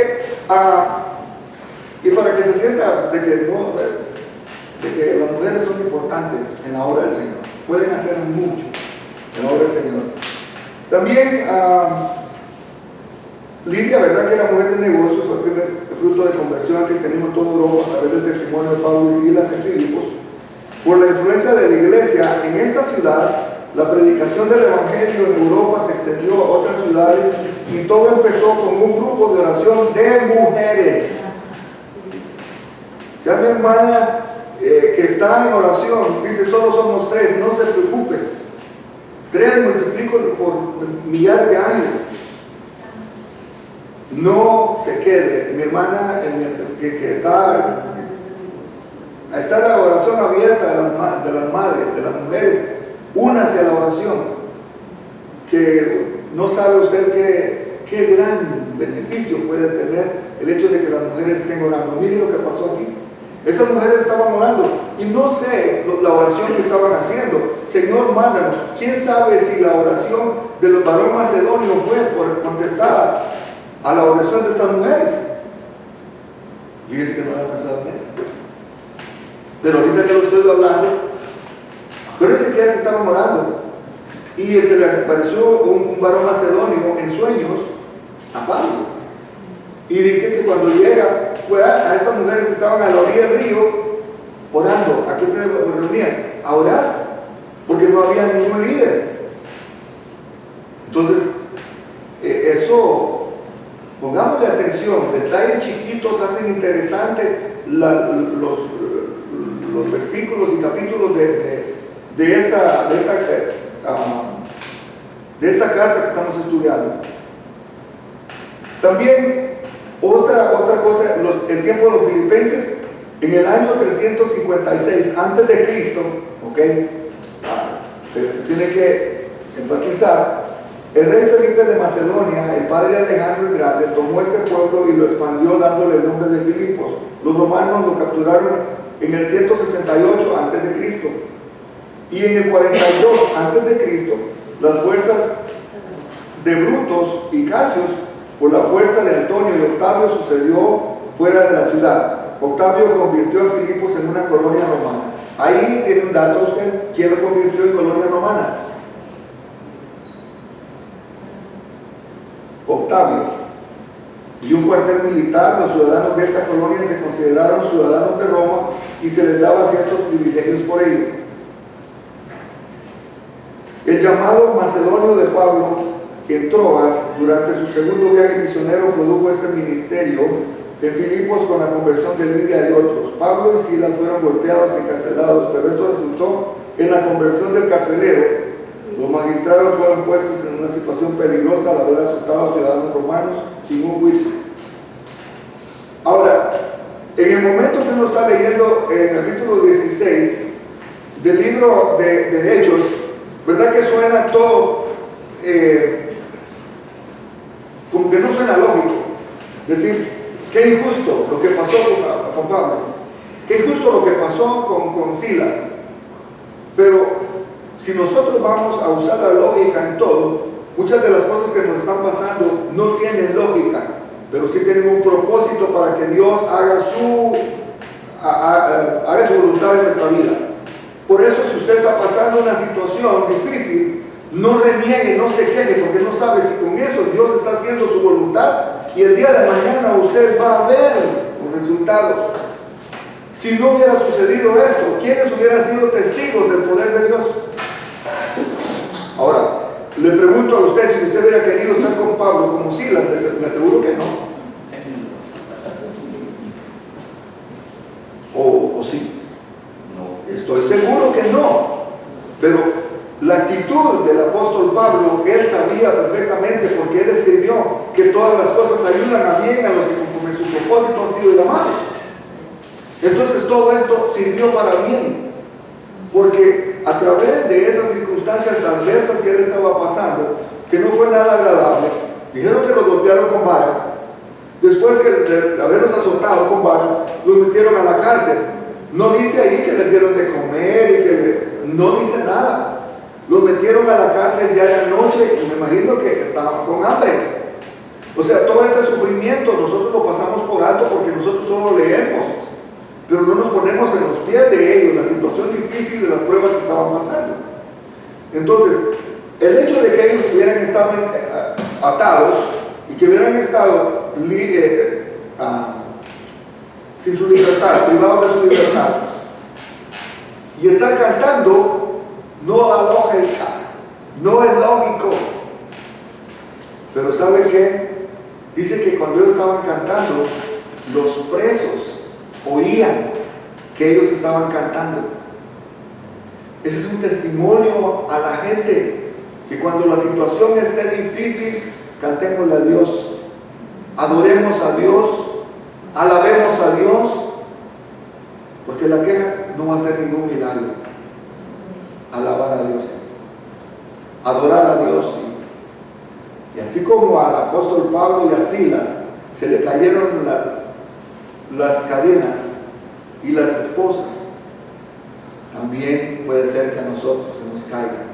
y para que se sienta de que las mujeres son importantes en la obra del Señor, pueden hacer mucho en la obra del Señor. También, Lidia, ¿verdad? Que era mujer de negocios, fue el primer fruto de conversión al cristianismo en toda Europa a través del testimonio de Pablo y Silas en Filipos. Por la influencia de la iglesia en esta ciudad, la predicación del evangelio en Europa se extendió a otras ciudades y todo empezó con un grupo de oración de mujeres. Si a mi hermana que está en oración dice solo somos 3, no se preocupe. 3 multiplico por millares de ángeles. No se quede. Mi hermana que está la oración abierta de las madres, de las mujeres, únase a la oración, que no sabe usted qué gran beneficio puede tener el hecho de que las mujeres estén orando. Mire lo que pasó aquí. Estas mujeres estaban orando y no sé la oración que estaban haciendo. Señor, mándanos. ¿Quién sabe si la oración de los varones macedonios fue contestada a la oración de estas mujeres? Fíjese que no había pensado en eso. Pero ahorita que lo estoy hablando, acuérdense que ellas estaban orando y se le apareció un varón macedonio en sueños a Pablo. Y dice que cuando llega, fue a estas mujeres que estaban a la orilla del río orando. ¿A qué se reunían? A orar, porque no había ningún líder. Entonces, eso, pongámosle atención, detalles chiquitos hacen interesante los versículos y capítulos de esta carta que estamos estudiando. También otra cosa, el tiempo de los filipenses, en el año 356 antes de Cristo, ¿okay? Se tiene que enfatizar, el rey Felipe de Macedonia, el padre Alejandro el Grande, tomó este pueblo y lo expandió dándole el nombre de Filipos. Los romanos lo capturaron en el 168 antes de Cristo. Y en el 42 antes de Cristo, las fuerzas de Brutos y Casios, por la fuerza de Antonio y Octavio, sucedió fuera de la ciudad. Octavio convirtió a Filipos en una colonia romana. Ahí tiene un dato usted, ¿quién lo convirtió en colonia romana? Octavio. Y un cuartel militar, los ciudadanos de esta colonia se consideraron ciudadanos de Roma y se les daba ciertos privilegios por ello. El llamado macedonio de Pablo en Troas, durante su segundo viaje misionero, produjo este ministerio en Filipos con la conversión de Lidia y otros. Pablo y Silas fueron golpeados y encarcelados, pero esto resultó en la conversión del carcelero. Los magistrados fueron puestos en una situación peligrosa al haber azotado a ciudadanos romanos sin un juicio. Ahora, en el momento que uno está leyendo el capítulo 16 del libro de Hechos, ¿verdad que suena todo como que no suena lógico? Es decir, qué injusto lo que pasó con Pablo, qué injusto lo que pasó con Silas. Pero si nosotros vamos a usar la lógica en todo, muchas de las cosas que nos están pasando no tienen lógica, pero sí tienen un propósito para que Dios haga su voluntad en nuestra vida. Por eso, si usted está pasando una situación difícil, no reniegue, no se queje, porque no sabe si con eso Dios está haciendo su voluntad y el día de mañana usted va a ver los resultados. Si no hubiera sucedido esto, ¿quiénes hubieran sido testigos del poder de Dios? Ahora, le pregunto a usted, si usted hubiera querido estar con Pablo como Silas, me aseguro que no. O la actitud del apóstol Pablo, él sabía perfectamente, porque él escribió que todas las cosas ayudan a bien a los que conforme su propósito han sido llamados. Entonces todo esto sirvió para bien, porque a través de esas circunstancias adversas que él estaba pasando, que no fue nada agradable, dijeron que lo golpearon con varas, después de haberlos azotado con varas, los metieron a la cárcel. No dice ahí que les dieron de comer y que no dice nada. Los metieron a la cárcel ya en la noche y me imagino que estaban con hambre. O sea, todo este sufrimiento nosotros lo pasamos por alto porque nosotros solo leemos, pero no nos ponemos en los pies de ellos, la situación difícil de las pruebas que estaban pasando. Entonces, el hecho de que ellos hubieran estado atados y que hubieran estado sin su libertad, privados de su libertad, y estar cantando, no da lógica, no es lógico. Pero ¿sabe qué? Dice que cuando ellos estaban cantando, los presos oían que ellos estaban cantando. Ese es un testimonio a la gente, que cuando la situación esté difícil, cantémosle a Dios, adoremos a Dios, alabemos a Dios, porque la queja no va a ser ningún milagro. Alabar a Dios, adorar a Dios, y así como al apóstol Pablo y a Silas se le cayeron las cadenas y las esposas, también puede ser que a nosotros se nos caigan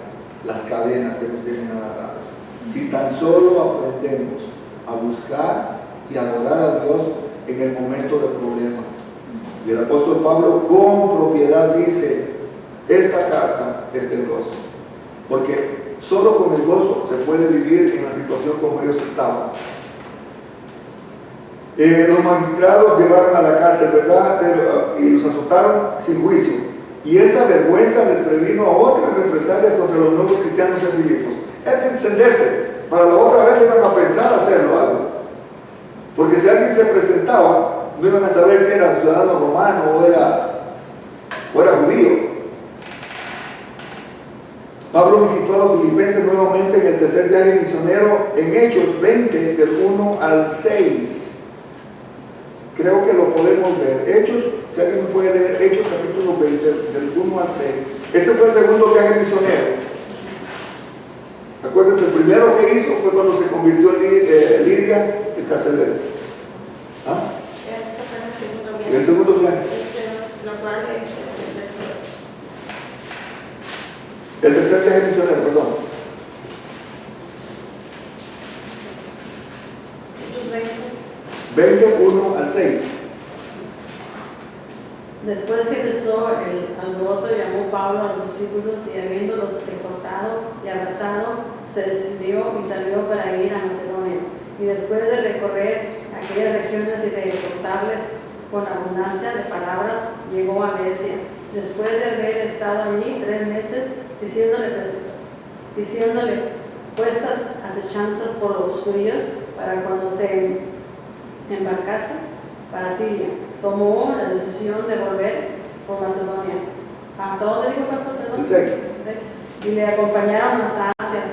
las cadenas que nos tienen agarrados, si tan solo aprendemos a buscar y adorar a Dios en el momento del problema. Y el apóstol Pablo con propiedad dice: esta carta es del gozo, porque solo con el gozo se puede vivir en la situación como ellos estaban. Los magistrados llevaron a la cárcel, ¿verdad? Y los azotaron sin juicio, y esa vergüenza les previno a otras represalias contra los nuevos cristianos en Filipos. Es de entenderse, para la otra vez iban a pensar hacerlo algo, porque si alguien se presentaba, no iban a saber si era ciudadano romano o era judío. Pablo visitó a los filipenses nuevamente en el tercer viaje misionero en Hechos 20, del 1 al 6. Creo que lo podemos ver. Hechos, si alguien puede leer, Hechos capítulo 20, del 1 al 6. Ese fue el segundo viaje misionero. Acuérdense, el primero que hizo fue cuando se convirtió en Lidia, el carcelero. ¿Ah? Y el segundo viaje. El tercer viaje misionero, perdón. 21 al 6. Después que cesó el alboroto, llamó Pablo a los discípulos y habiéndolos exhortado y abrazado, se despidió y salió para ir a Macedonia. Y después de recorrer aquellas regiones y de exhortarles con abundancia de palabras, llegó a Grecia. Después de haber estado allí 3 meses, diciéndole puestas acechanzas por los judíos para cuando se embarcase para Siria, tomó la decisión de volver por Macedonia. ¿Hasta dónde dijo pastor? El 6. Y le acompañaron hasta Asia,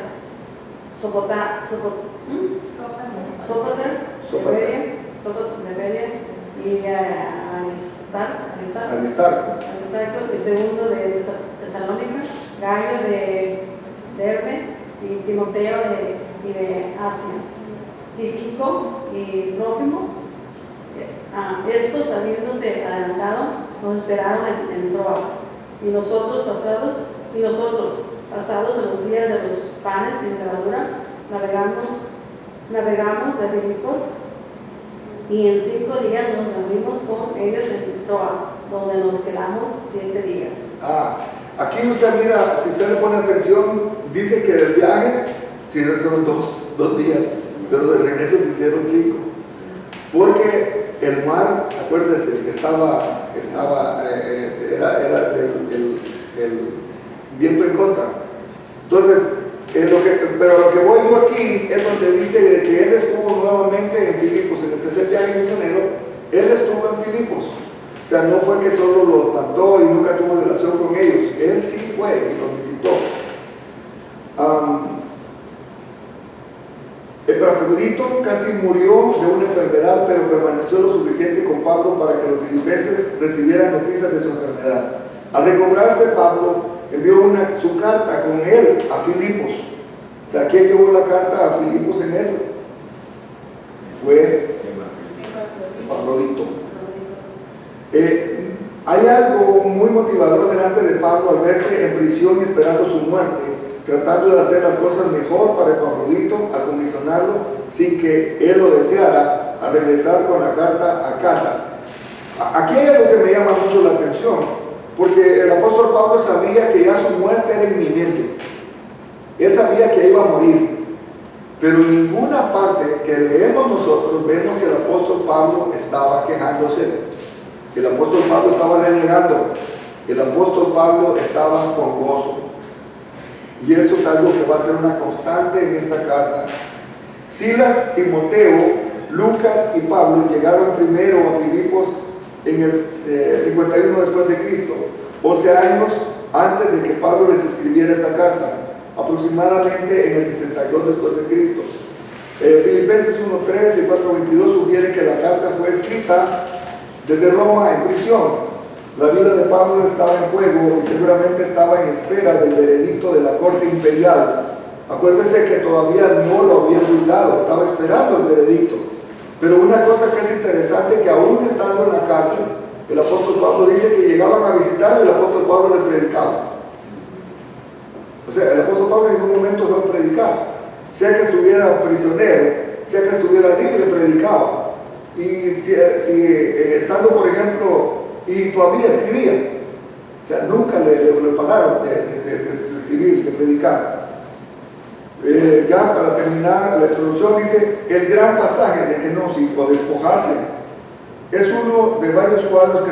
Sopater, y Aristarco, y segundo de Tesalónica, Gallo de Derbe y Timoteo de Asia, Tíquico y Trófimo. Estos, habiéndose adelantado, nos esperaron en Troa, y nosotros pasados en los días de los panes sin levadura, navegamos de Filipos, y en 5 días nos reunimos con ellos en Troa, donde nos quedamos 7 días. Aquí usted mira, si usted le pone atención, dice que del viaje sí fueron 2 días, pero de regreso se hicieron 5. Porque el mar, acuérdese, era el viento en contra. Entonces, pero lo que voy yo aquí es donde dice que él estuvo nuevamente en Filipos, en el tercer viaje misionero, él estuvo en Filipos. O sea, no fue que solo los plantó y nunca tuvo relación con ellos, él sí fue y los visitó. Epafrodito casi murió de una enfermedad, pero permaneció lo suficiente con Pablo para que los filipenses recibieran noticias de su enfermedad. Al recobrarse, Pablo envió su carta con él a Filipos. O sea, ¿quién llevó la carta a Filipos en eso? Fue Epafrodito. Hay algo muy motivador delante de Pablo al verse en prisión y esperando su muerte, tratando de hacer las cosas mejor para Epafrodito al comisionarlo sin que él lo deseara, al regresar con la carta a casa. Aquí hay algo que me llama mucho la atención, porque el apóstol Pablo sabía que ya su muerte era inminente. Él sabía que iba a morir, pero en ninguna parte que leemos nosotros vemos que el apóstol Pablo estaba quejándose. El apóstol Pablo estaba renegando. El apóstol Pablo estaba con gozo. Y eso es algo que va a ser una constante en esta carta. Silas, Timoteo, Lucas y Pablo llegaron primero a Filipos en el 51 después de Cristo, 11 años antes de que Pablo les escribiera esta carta, aproximadamente en el 62 después de Cristo. Filipenses 1:3 y 4:22 sugieren que la carta fue escrita desde Roma en prisión. La vida de Pablo estaba en juego y seguramente estaba en espera del veredicto de la corte imperial. Acuérdese que todavía no lo habían juzgado, estaba esperando el veredicto. Pero una cosa que es interesante, que aún estando en la cárcel, el apóstol Pablo dice que llegaban a visitar y el apóstol Pablo les predicaba. O sea, el apóstol Pablo en ningún momento fue a predicar. Sea que estuviera prisionero, sea que estuviera libre, predicaba. Y si estando, por ejemplo, y todavía escribía. O sea, nunca le pararon de escribir, de predicar. Ya para terminar la introducción dice, el gran pasaje de kenosis o despojarse es uno de varios cuadros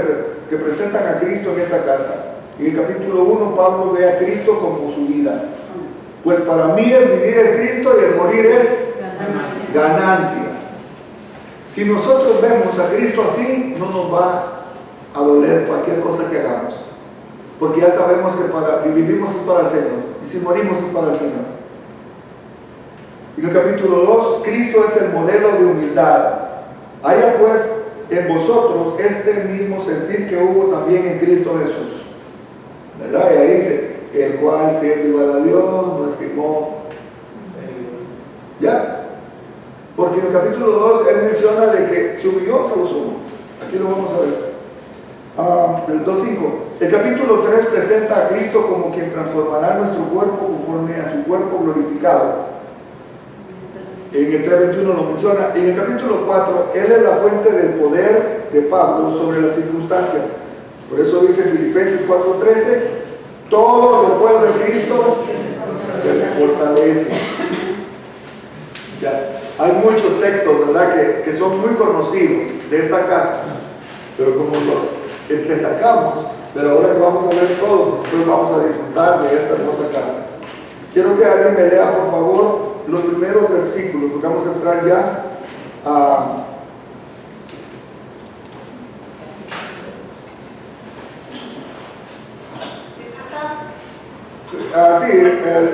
que presentan a Cristo en esta carta. En el capítulo 1 Pablo ve a Cristo como su vida. Pues para mí el vivir es Cristo y el morir es ganancia. Si nosotros vemos a Cristo así, no nos va a doler cualquier cosa que hagamos, porque ya sabemos que si vivimos es para el Señor y si morimos es para el Señor. En el capítulo 2, Cristo es el modelo de humildad. Haya pues en vosotros este mismo sentir que hubo también en Cristo Jesús, ¿verdad? Y ahí dice, el cual siendo igual a Dios no estimó. ¿Ya? Porque en el capítulo 2 él menciona de que se humilló, se lo sumo. Aquí lo vamos a ver. El 2.5. El capítulo 3 presenta a Cristo como quien transformará nuestro cuerpo conforme a su cuerpo glorificado. En el 3.21 lo menciona. En el capítulo 4, él es la fuente del poder de Pablo sobre las circunstancias. Por eso dice en Filipenses 4.13, todo lo puedo de Cristo que me fortalece. Ya. Hay muchos textos, ¿verdad?, que son muy conocidos de esta carta, pero como los entresacamos, pero ahora que vamos a ver todo, pues vamos a disfrutar de esta hermosa carta. Quiero que alguien me lea, por favor, los primeros versículos, porque vamos a entrar ya a...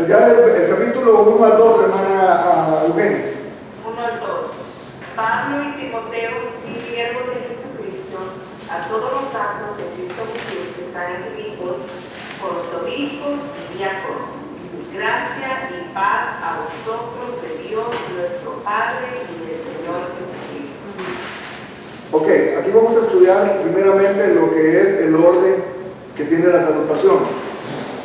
ya el capítulo 1 al 2, hermana Eugenia. 1 al 2. Pablo y Timoteo, siervos de Jesucristo, a todos los santos de Cristo Jesús que están en Filipos, con los obispos y diáconos. Gracia y paz a vosotros de Dios nuestro Padre y del Señor Jesucristo. Ok, aquí vamos a estudiar primeramente lo que es el orden que tiene la salutación.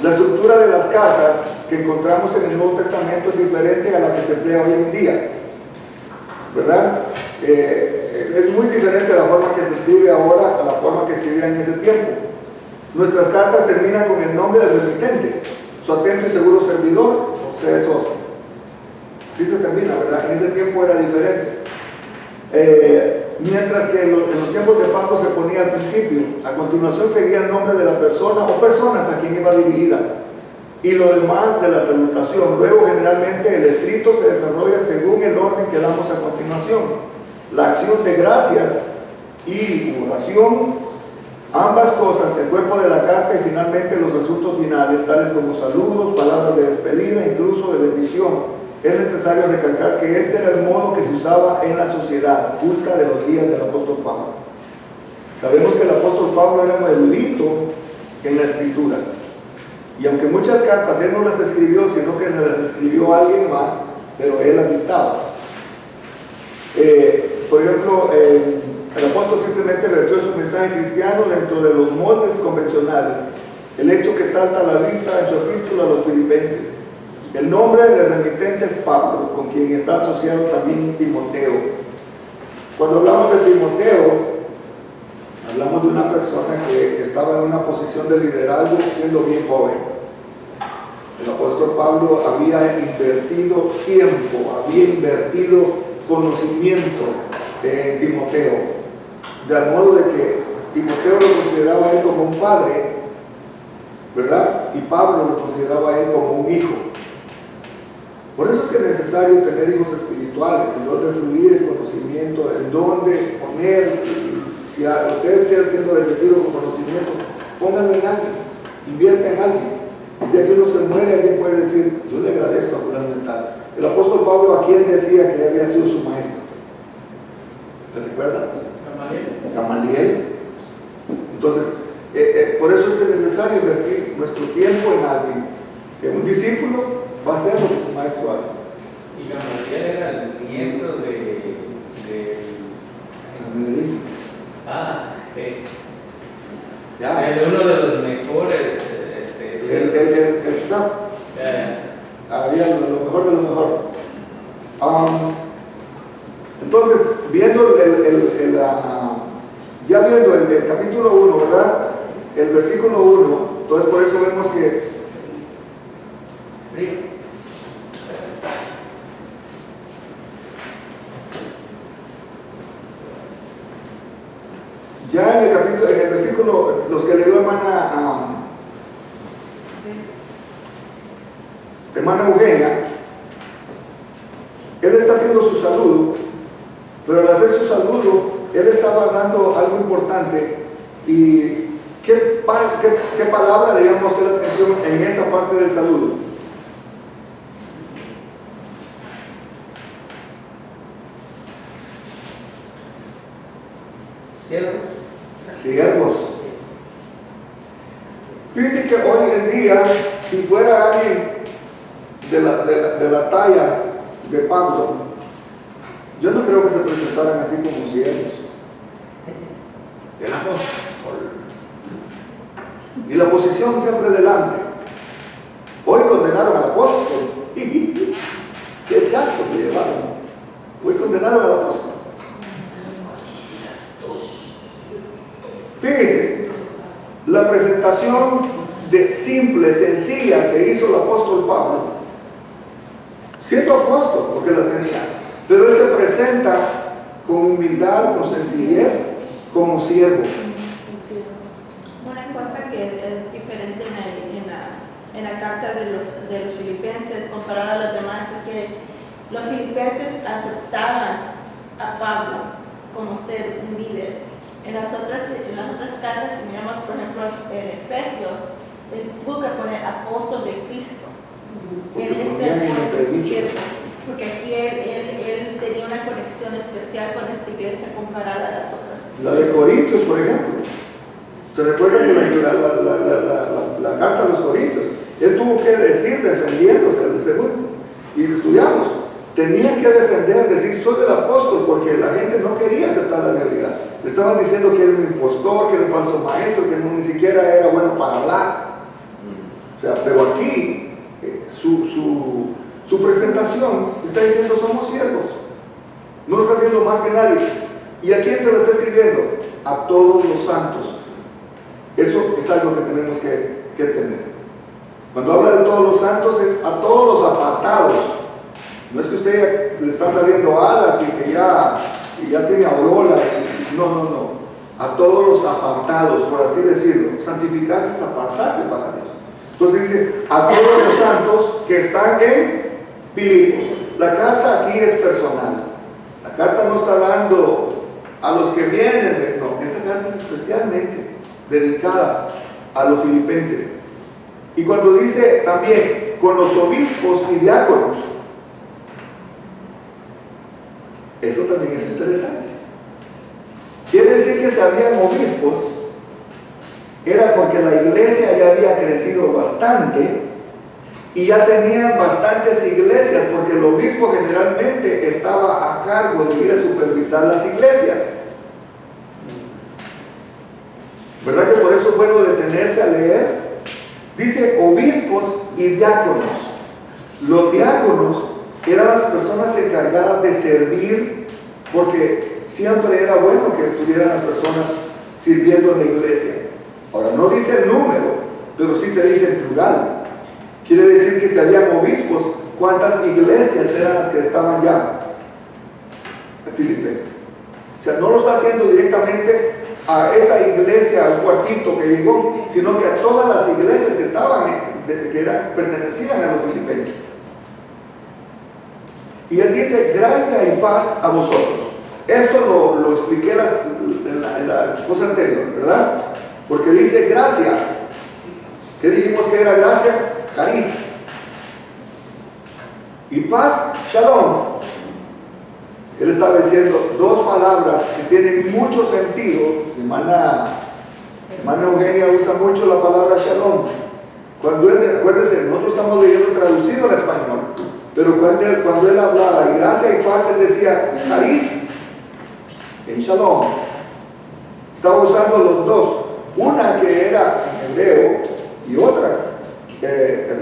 La estructura de las cartas que encontramos en el Nuevo Testamento es diferente a la que se emplea hoy en día, ¿verdad? Es muy diferente la forma que se escribe ahora a la forma que escribían en ese tiempo. Nuestras cartas terminan con el nombre del remitente, su atento y seguro servidor, José Sosa. Así se termina, ¿verdad? En ese tiempo era diferente. Mientras que en los tiempos de Pablo se ponía al principio, a continuación seguía el nombre de la persona o personas a quien iba dirigida y lo demás de la salutación. Luego generalmente el escrito se desarrolla según el orden que damos a continuación. La acción de gracias y oración, ambas cosas, el cuerpo de la carta y finalmente los asuntos finales, tales como saludos, palabras de despedida, incluso de bendición. es necesario recalcar que este era el modo que se usaba en la sociedad culta de los días del apóstol Pablo. Sabemos que el apóstol Pablo era un erudito en la escritura, y aunque muchas cartas él no las escribió, sino que las escribió alguien más, pero él las dictaba. Por ejemplo, el apóstol simplemente vertió su mensaje cristiano dentro de los moldes convencionales, el hecho que salta a la vista en su epístola a los filipenses. El nombre del remitente es Pablo, con quien está asociado también Timoteo. Cuando hablamos de Timoteo, hablamos de una persona que estaba en una posición de liderazgo siendo bien joven. El apóstol Pablo había invertido tiempo, había invertido conocimiento en Timoteo, de modo de que Timoteo lo consideraba a él como un padre, ¿verdad? Y Pablo lo consideraba a él como un hijo. Por eso es que es necesario tener hijos espirituales, en donde fluir el conocimiento, en donde poner, si usted está siendo bendecido con conocimiento, pónganlo en alguien, invierta en alguien. El día que uno se muere, alguien puede decir, yo le agradezco a fulano de tal. El apóstol Pablo, ¿a quién decía que había sido su maestro? ¿Se recuerda? Gamaliel. Entonces, por eso es que es necesario invertir nuestro tiempo en alguien. Que un discípulo va a hacer lo que su maestro hace. Y Gamaliel era el nieto de San Benedicto. sí. Ya. Uno de los mejores. Había lo mejor de lo mejor. Entonces, viendo ya viendo el capítulo 1, ¿verdad? El versículo 1, entonces por eso vemos que ya en el versículo, los que leyó hermana Eugenia, él está haciendo su saludo, pero al hacer su saludo, él estaba dando algo importante. ¿Y qué palabra le llama a usted la atención en esa parte del saludo? Siervos. Fíjense que hoy en día, si fuera alguien de la talla de Pablo, yo no creo que se presentaran así como siervos. El apóstol. Y la posición siempre delante. Hoy condenaron al apóstol. Qué chasco se llevaron. Hoy condenaron al apóstol. Fíjense, la presentación simple, sencilla que hizo el apóstol Pablo, siendo apóstol, porque la tenía, pero él se presenta con humildad, con sencillez, como siervo. Una cosa que es diferente en la carta de los filipenses comparada a los demás es que los filipenses aceptaban a Pablo como ser un líder. En las otras cartas, si miramos por ejemplo en Efesios, él tuvo que poner apóstol de Cristo. Porque aquí él tenía una conexión especial con esta iglesia comparada a las otras. La de Corintios, por ejemplo. ¿Se recuerda que la carta a los Corintios? Él tuvo que decir, defendiéndose el segundo. Y estudiamos. Tenía que defender, decir, soy el apóstol, porque la gente no quería aceptar la realidad. Le estaban diciendo que era un impostor, que era un falso maestro, que ni siquiera era bueno para hablar. O sea, pero aquí su presentación está diciendo somos siervos. No lo está haciendo más que nadie. ¿Y a quién se lo está escribiendo? A todos los santos. Eso es algo que tenemos que tener. Cuando habla de todos los santos es a todos los apartados. No es que usted le están saliendo alas y que ya tiene aureola. No. A todos los apartados, por así decirlo. Santificarse es apartarse para Dios. Entonces dice, a todos los santos que están en Filipos. La carta aquí es personal. La carta no está dando a los que vienen. No, esta carta es especialmente dedicada a los filipenses. Y cuando dice también con los obispos y diáconos, Eso también es interesante. Quiere decir que si habían obispos, era porque la iglesia ya había crecido bastante y ya tenían bastantes iglesias, porque el obispo generalmente estaba a cargo de ir a supervisar las iglesias. ¿Verdad que por eso es bueno detenerse a leer? Dice obispos y diáconos. Los diáconos eran las personas encargadas de servir, porque siempre era bueno que estuvieran las personas sirviendo en la iglesia. Ahora, no dice el número, pero sí se dice en plural. Quiere decir que si habían obispos, ¿cuántas iglesias eran las que estaban ya filipenses? O sea, no lo está haciendo directamente a esa iglesia, al cuartito que llegó, sino que a todas las iglesias que estaban, pertenecían a los filipenses. Y él dice, gracia y paz a vosotros. Esto lo expliqué en la cosa anterior, ¿verdad? Porque dice gracia. ¿Qué dijimos que era gracia? Cariz. Y paz, shalom. Él estaba diciendo dos palabras que tienen mucho sentido. Hermana Eugenia usa mucho la palabra shalom. Acuérdense, nosotros estamos leyendo traducido al español, pero cuando él hablaba de gracia y paz, él decía cariz en shalom. Estaba usando los dos. Una que era en hebreo y otra,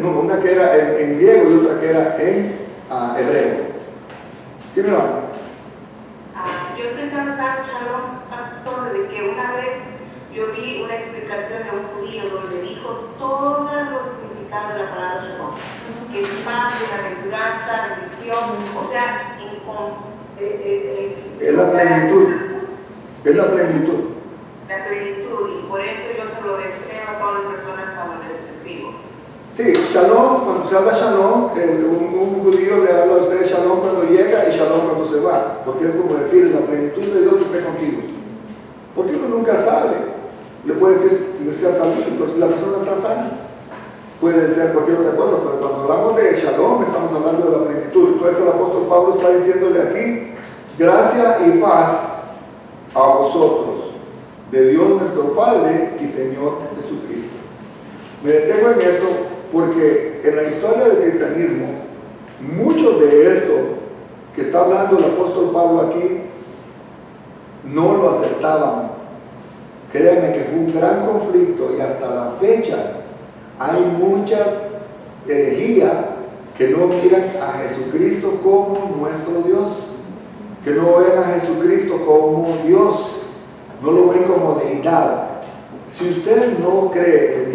una que era en griego y otra que era en hebreo. ¿Sí, mi hermano? Yo empecé a usar shalom, pastor, de que una vez yo vi una explicación de un judío donde dijo todos los significados de la palabra shalom, que es paz, bienaventuranza, bendición, o sea, es la plenitud. Es la plenitud. La plenitud, y por eso yo se lo deseo a todas las personas cuando les escribo. Sí, shalom, cuando se habla shalom, un judío le habla a usted shalom cuando llega y shalom cuando se va, porque es como decir, la plenitud de Dios esté contigo. Porque uno nunca sabe. Le puede decir que desea salud, pero si la persona está sana, puede ser cualquier otra cosa, pero cuando hablamos de shalom, estamos hablando de la plenitud. Entonces el apóstol Pablo está diciéndole aquí, gracia y paz a vosotros, de Dios nuestro Padre y Señor Jesucristo. Me detengo en esto porque en la historia del cristianismo, mucho de esto que está hablando el apóstol Pablo aquí, no lo aceptaban. Créanme que fue un gran conflicto y hasta la fecha hay mucha herejía que no miran a Jesucristo como nuestro Dios, que no ven a Jesucristo como Dios, no lo ven como deidad. Si usted no cree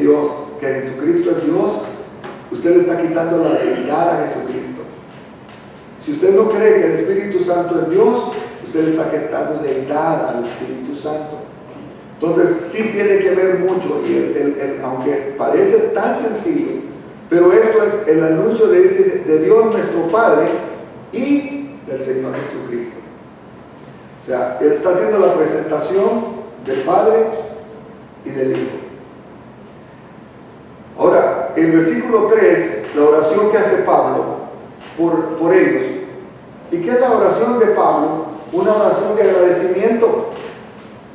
que Jesucristo es Dios, usted le está quitando la deidad a Jesucristo. Si usted no cree que el Espíritu Santo es Dios, usted le está quitando deidad al Espíritu Santo. Entonces sí tiene que ver mucho, y aunque parece tan sencillo, pero esto es el anuncio de Dios nuestro Padre y del Señor Jesucristo. O sea, Él está haciendo la presentación del Padre y del Hijo. Ahora, el versículo 3, la oración que hace Pablo por ellos. ¿Y qué es la oración de Pablo? Una oración de agradecimiento.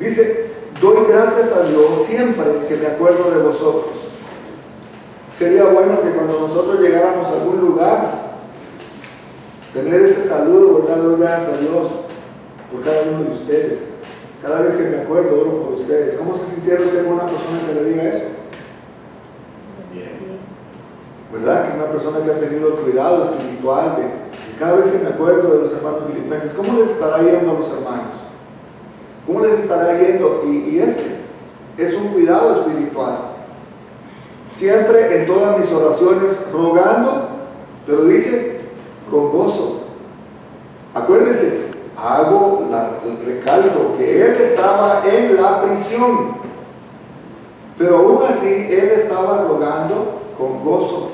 Dice, doy gracias a Dios siempre que me acuerdo de vosotros. Sería bueno que cuando nosotros llegáramos a algún lugar, tener ese saludo, ¿verdad? Doy gracias a Dios por cada uno de ustedes. Cada vez que me acuerdo, oro por ustedes. ¿Cómo se sintiera usted con una persona que le diga eso? ¿Verdad? Que es una persona que ha tenido el cuidado espiritual de cada vez que me acuerdo de los hermanos filipenses. ¿Cómo les estará yendo a los hermanos? ¿Cómo les estará yendo? Y ese es un cuidado espiritual. Siempre en todas mis oraciones rogando, pero dice con gozo. Acuérdense, recalco que él estaba en la prisión, pero aún así él estaba rogando con gozo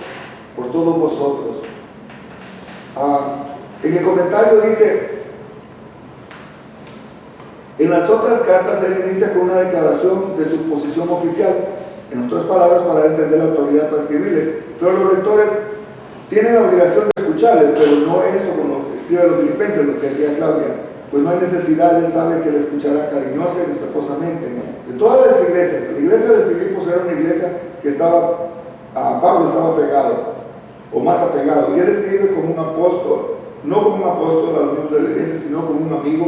por todos vosotros. En el comentario dice, en las otras cartas él inicia con una declaración de su posición oficial, en otras palabras, para entender la autoridad para escribirles, pero los lectores tienen la obligación de escucharles, pero no esto con lo que escribe a los filipenses, lo que decía Claudia, pues no hay necesidad, él sabe que le escuchará cariñosa y respetuosamente. De todas las iglesias, la iglesia de Filipos era una iglesia que estaba, a Pablo estaba pegado, o más apegado, y él escribe como un apóstol, no como un apóstol a los miembros de la iglesia, sino como un amigo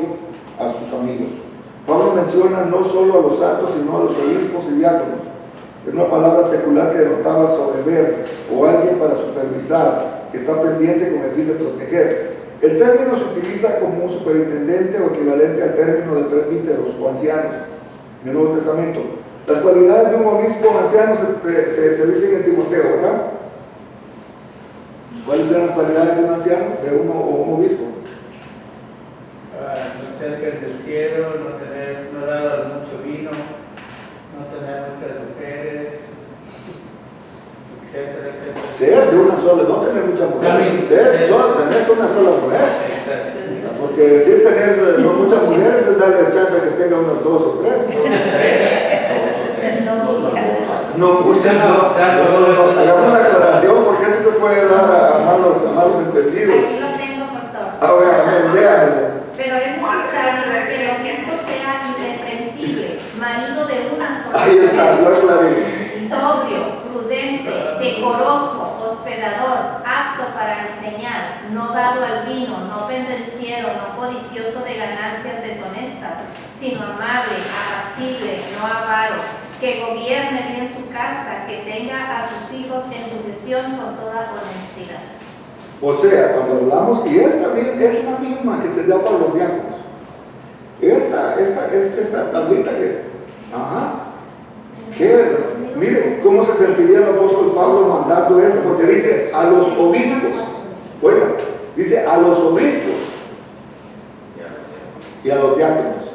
a sus amigos. Pablo menciona no solo a los santos, sino a los obispos y diáconos. Es una palabra secular que denotaba sobrever o alguien para supervisar, que está pendiente con el fin de proteger. El término se utiliza como un superintendente o equivalente al término de presbíteros o ancianos en el Nuevo Testamento. Las cualidades de un obispo o anciano se dicen en Timoteo, ¿verdad? ¿Cuáles eran las cualidades de un anciano, de un obispo? No ser pendenciero, no dar mucho vino, no tener muchas mujeres, etcétera, etcétera. Ser de una sola, no tener muchas mujeres, tener una sola mujer. Exacto. Porque decir tener no muchas mujeres es darle chance a que tenga unas 2 o 3. No muchas, no. Hagamos una aclaración porque eso se puede dar a malos entendidos. Aquí lo tengo, pastor. Léamelo. Pero es necesario que el obispo sea irreprensible, marido de una sola Ahí está, lo aclaré. sobrio, prudente, decoroso, hospedador, apto para enseñar, no dado al vino, no pendenciero, no codicioso de ganancias deshonestas, sino amable, apacible, no avaro, que gobierne bien su casa, que tenga a sus hijos en sujeción con toda honestidad. O sea, cuando hablamos, y esta es la misma que se da para los diáconos. Esta tablita que, miren cómo se sentiría el apóstol Pablo mandando esto, porque dice a los obispos, oigan, dice a los obispos y a los diáconos.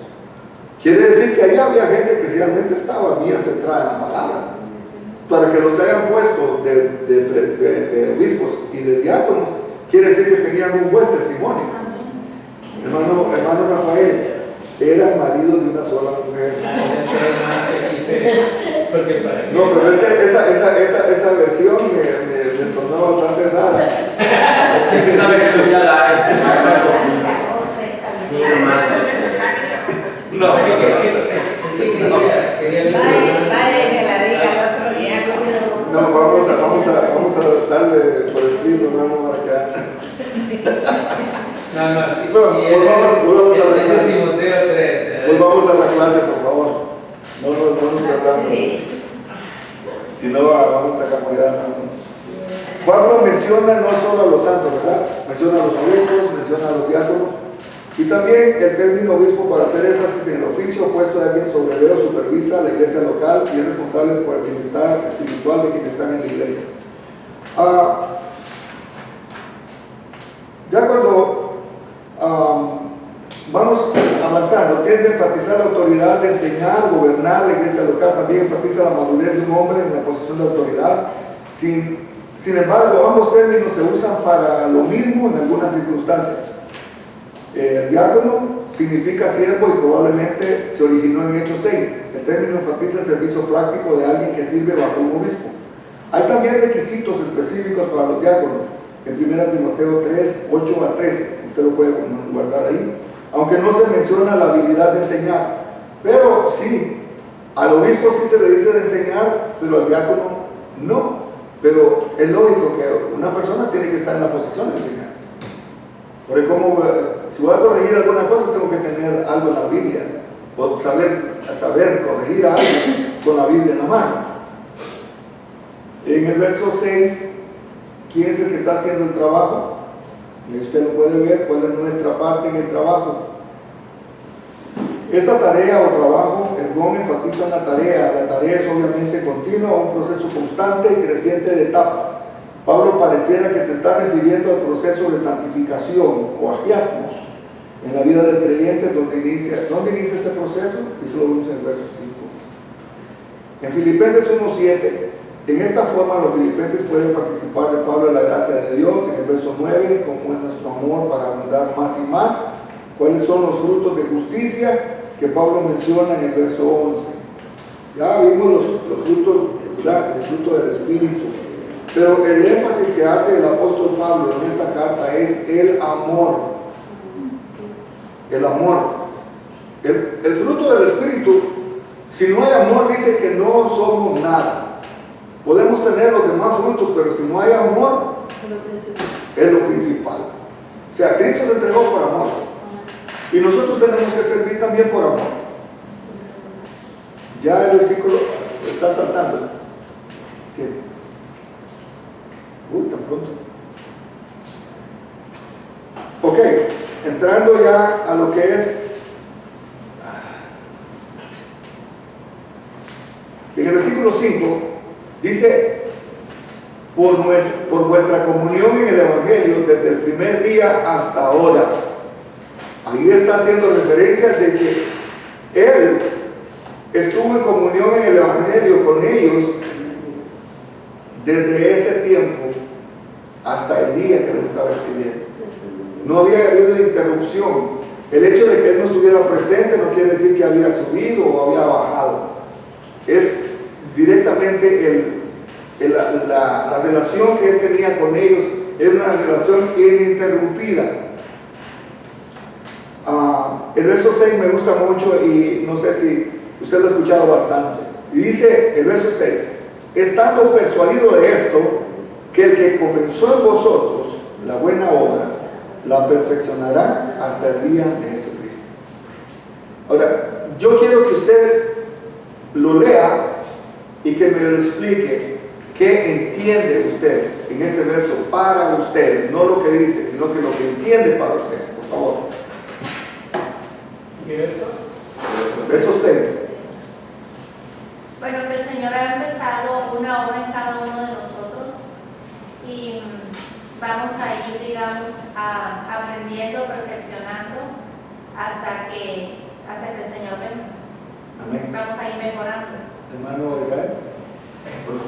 Quiere decir que ahí había gente que realmente estaba bien centrada en la palabra. Para que los hayan puesto de obispos y de diáconos, quiere decir que tenían un buen testimonio. Hermano Rafael era marido de una sola mujer. No, pero es que esa versión me sonó bastante rara. Esa versión ya la hay. Sí, nomás. No. No, vamos a darle por escrito, no vamos a marcar. No, sí. Volvamos a la Ese clase. es Timoteo 3. Volvamos a la clase, por favor. No nos perdamos. Si no, vamos a cambiar. Pablo menciona no solo a los santos, ¿verdad? Menciona a los obispos, menciona a los diáconos. Y también el término obispo para hacer énfasis en el oficio puesto de alguien sobreveo, supervisa la iglesia local y es responsable por el bienestar espiritual de quienes están en la iglesia. Ya cuando vamos avanzando, tiende a enfatizar la autoridad de enseñar, gobernar la iglesia local, también enfatiza la madurez de un hombre en la posición de autoridad. Sin embargo, ambos términos se usan para lo mismo en algunas circunstancias. El diácono significa siervo y probablemente se originó en Hechos 6. El término enfatiza el servicio práctico de alguien que sirve bajo un obispo. Hay también requisitos específicos para los diáconos. En 1 Timoteo 3, 8 a 13, usted lo puede guardar ahí. Aunque no se menciona la habilidad de enseñar, pero sí, al obispo sí se le dice de enseñar, pero al diácono no. Pero es lógico que una persona tiene que estar en la posición de enseñar. Porque si voy a corregir alguna cosa, tengo que tener algo en la Biblia, o saber corregir a alguien con la Biblia en la mano. En el verso 6, ¿quién es el que está haciendo el trabajo? Y usted lo puede ver, cuál es nuestra parte en el trabajo. Esta tarea o trabajo, el GON enfatiza una tarea. La tarea es obviamente continua, un proceso constante y creciente de etapas. Pablo pareciera que se está refiriendo al proceso de santificación o agiasmos en la vida del creyente. ¿Dónde inicia este proceso? Eso lo vemos en el verso 5. En Filipenses 1:7, en esta forma los filipenses pueden participar de Pablo de la gracia de Dios. En el verso 9, como es nuestro amor para abundar más y más. ¿Cuáles son los frutos de justicia que Pablo menciona en el verso 11? Ya vimos los frutos, ¿verdad? El fruto del Espíritu. Pero el énfasis que hace el apóstol Pablo en esta carta es el amor. El amor. El fruto del Espíritu, si no hay amor, dice que no somos nada. Podemos tener los demás frutos, pero si no hay amor, es lo principal. O sea, Cristo se entregó por amor. Y nosotros tenemos que servir también por amor. Ya el versículo está saltando. ¿Qué? Tan pronto. Ok, entrando ya a lo que es en el versículo 5 dice, por vuestra comunión en el Evangelio desde el primer día hasta ahora. Ahí está haciendo referencia de que Él estuvo en comunión en el Evangelio con ellos desde ese tiempo hasta el día que lo estaba escribiendo. No había habido interrupción. El hecho de que Él no estuviera presente no quiere decir que había subido o había bajado. Es directamente la relación que Él tenía con ellos, era una relación ininterrumpida. El verso 6 me gusta mucho y no sé si usted lo ha escuchado bastante. Y dice el verso 6, estando persuadido de esto, que el que comenzó en vosotros la buena obra, la perfeccionará hasta el día de Jesucristo. Ahora, yo quiero que usted lo lea y que me lo explique qué entiende usted en ese verso para usted, no lo que dice, sino que lo que entiende para usted, por favor. ¿Qué verso? Verso 6. Bueno, que el Señor ha empezado una obra en cada uno de nosotros y vamos a ir, digamos, aprendiendo, perfeccionando hasta que el Señor venga. Amén. Vamos a ir mejorando. Hermano Israel. Pues,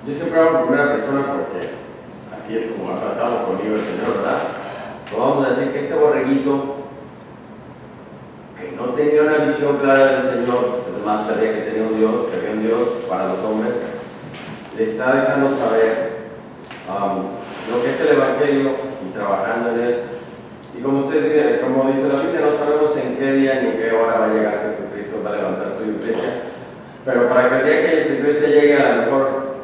yo siempre hablo en primera persona porque así es como ha tratado conmigo el Señor, ¿verdad? Pues vamos a decir que este borreguito, que no tenía una visión clara del Señor, además sabía que tenía un Dios, que había un Dios para los hombres, le está dejando saber lo que es el Evangelio y trabajando en él. Y como dice la Biblia, no sabemos en qué día ni en qué hora va a llegar Jesucristo, va a levantar su iglesia, pero para que el día que la iglesia llegue, a lo mejor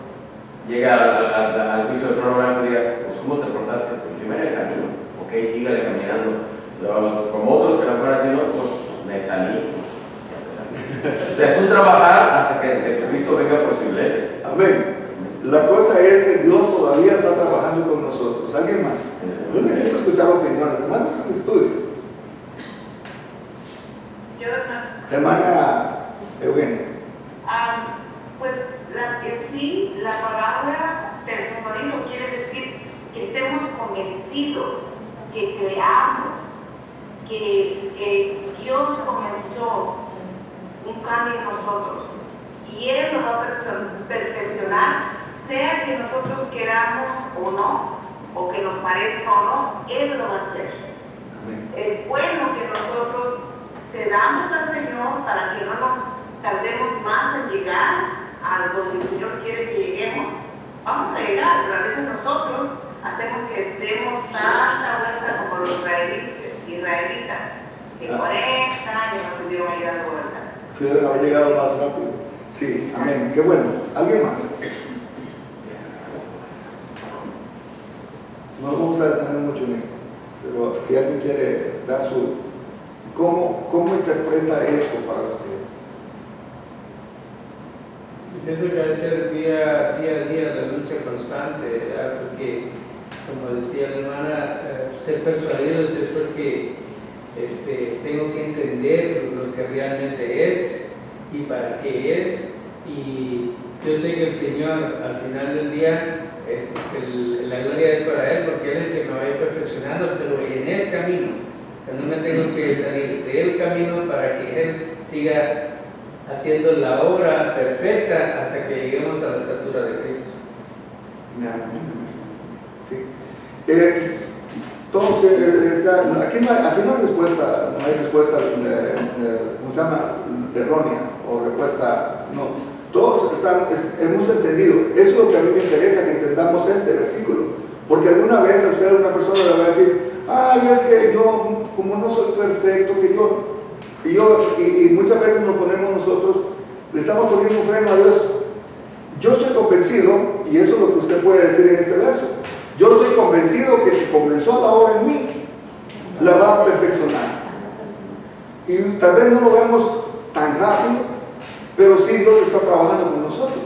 llegue al piso del trono blanco y diga, pues ¿cómo te portaste? Pues yo me el camino, ok, sígale caminando. Como otros que a lo mejor así, no, pues me salí, pues ya te salí. O sea, es un trabajar hasta que Jesucristo venga por su iglesia. Amén. La cosa es que Dios todavía está trabajando con nosotros. ¿Alguien más? Yo necesito escuchar opiniones. Hermanos, es estudio. Yo, Hermana Eugenia. pues en sí, la palabra persuadido quiere decir que estemos convencidos, que creamos, que Dios comenzó un cambio en nosotros y Él nos va a perfeccionar, sea que nosotros queramos o no, o que nos parezca o no, Él lo va a hacer. Amén. Es bueno que nosotros cedamos al Señor para que no nos tardemos más en llegar a donde el Señor quiere que lleguemos. Vamos a llegar, pero a veces nosotros hacemos que demos tanta vuelta como los israelitas, que 40 años no pudieron ir dando vueltas. Pudieron haber llegado más rápido. Sí, amén. Qué bueno. ¿Alguien más? No vamos a detener mucho en esto, pero si alguien quiere dar su... ¿Cómo interpreta esto para usted? Pienso que va a ser día a día la lucha constante, ¿verdad? Porque, como decía la hermana, ser persuadidos es porque tengo que entender lo que realmente es y para qué es. Y yo sé que el Señor, al final del día, la gloria es para Él, porque Él es el que me va a ir perfeccionando, pero en el camino. O sea, no me tengo que salir del camino para que Él siga haciendo la obra perfecta hasta que lleguemos a la estatura de Cristo. Sí. Todos, aquí no hay respuesta, ¿cómo se llama? Errónea o respuesta, no. Todos hemos entendido. Eso es lo que a mí me interesa, que entendamos este versículo. Porque alguna vez a usted una persona le va a decir, ay, es que yo, como no soy perfecto, y muchas veces nos ponemos nosotros, le estamos poniendo un freno a Dios. Yo estoy convencido, y eso es lo que usted puede decir en este verso, yo estoy convencido que si comenzó la obra en mí, la va a perfeccionar. Y tal vez no lo vemos tan rápido, pero sí Dios está trabajando con nosotros.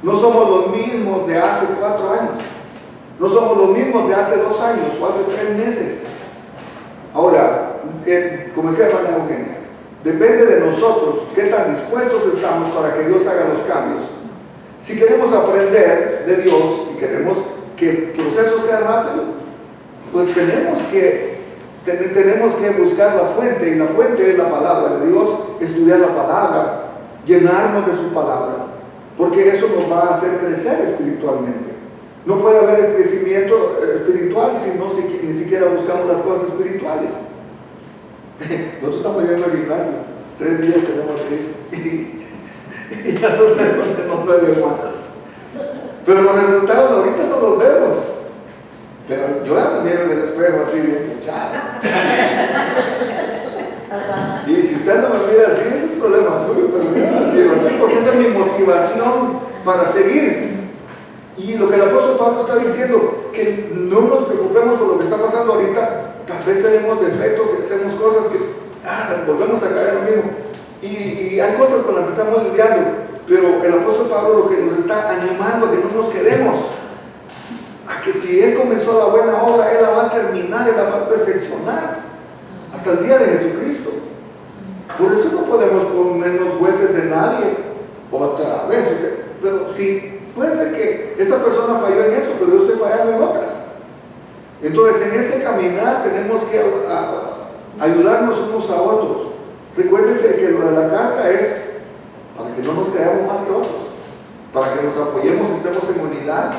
No somos los mismos de hace 4 años, no somos los mismos de hace 2 años o hace 3 meses. Ahora, como decía hermana Eugenia, depende de nosotros qué tan dispuestos estamos para que Dios haga los cambios. Si queremos aprender de Dios y queremos que el proceso sea rápido, pues tenemos que buscar la fuente, y la fuente es la palabra de Dios, estudiar la palabra, llenarnos de su palabra, porque eso nos va a hacer crecer espiritualmente. No puede haber el crecimiento espiritual si ni siquiera buscamos las cosas espirituales. Nosotros estamos yendo al gimnasio, 3 días tenemos que ir, y ya no sé dónde nos duele más. Pero los resultados ahorita no los vemos. Pero yo ya me miro en el espejo así bien puchado. Y si usted no me mira así, ese es el problema suyo, pero yo me miro así porque esa es mi motivación para seguir. Y lo que el apóstol Pablo está diciendo, que no nos preocupemos por lo que está pasando ahorita. Tal vez tenemos defectos y hacemos cosas que volvemos a caer en lo mismo. Y hay cosas con las que estamos lidiando, pero el apóstol Pablo lo que nos está animando a que no nos quedemos, a que si Él comenzó la buena obra, Él la va a terminar, Él la va a perfeccionar hasta el día de Jesucristo. Por eso no podemos ponernos jueces de nadie otra vez. Pero sí, puede ser que esta persona falló en esto, pero yo estoy fallando en otras. Entonces, en este caminar tenemos que ayudarnos unos a otros. Recuérdese que lo de la carta es para que no nos creamos más que otros, para que nos apoyemos y estemos en unidad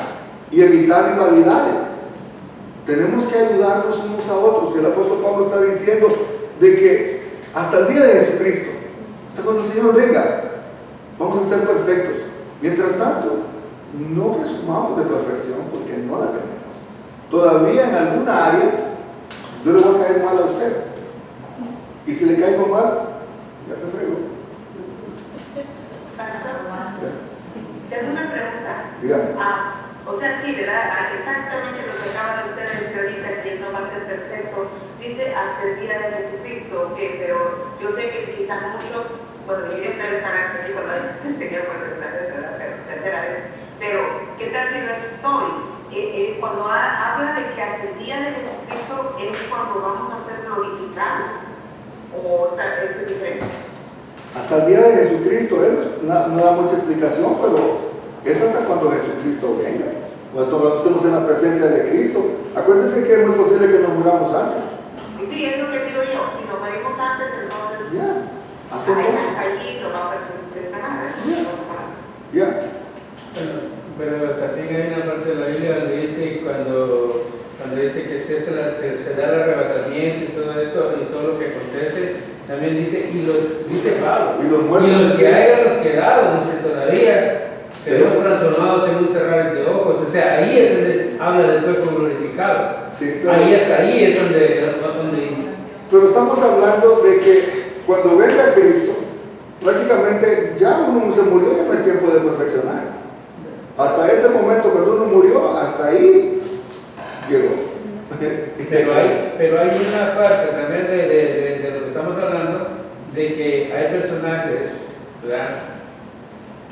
y evitar rivalidades. Tenemos que ayudarnos unos a otros. Y el apóstol Pablo está diciendo de que hasta el día de Jesucristo, hasta cuando el Señor venga, vamos a ser perfectos. Mientras tanto, no presumamos de perfección porque no la tenemos. Todavía en alguna área yo le voy a caer mal a usted, y si le caigo mal, ya se fregó. Tengo una pregunta. Dígame. O sea, sí, ¿verdad? Exactamente lo que acaba de usted decir ahorita, que no va a ser perfecto. Dice hasta el día de Jesucristo, pero yo sé que quizás muchos, bueno, mi director estará aquí cuando el Señor por la tercera vez, pero ¿qué tal si no estoy? Cuando habla de que hasta el día de Jesucristo es cuando vamos a ser glorificados, o es diferente. Hasta el día de Jesucristo, no da mucha explicación, pero es hasta cuando Jesucristo venga. Pues todos estamos en la presencia de Cristo. Acuérdense que es muy posible que nos muramos antes. Sí, es lo que digo yo. Si nos morimos antes, entonces Hasta entonces. allí lo va a perfeccionar. Pero también hay una parte de la Biblia donde dice cuando dice que se da el arrebatamiento y todo esto y todo lo que acontece, también dice, dice Pablo, y los que hayan los quedado, dice todavía, seremos transformados en un cerrar de ojos. O sea, ahí es donde habla del cuerpo glorificado. Sí, pero, ahí es donde. Pero estamos hablando de que cuando venga Cristo, prácticamente ya uno se murió, ya no hay tiempo de perfeccionar. Hasta ese momento, cuando uno murió, hasta ahí llegó. Pero hay una parte también de lo que estamos hablando, de que hay personajes, ¿verdad?,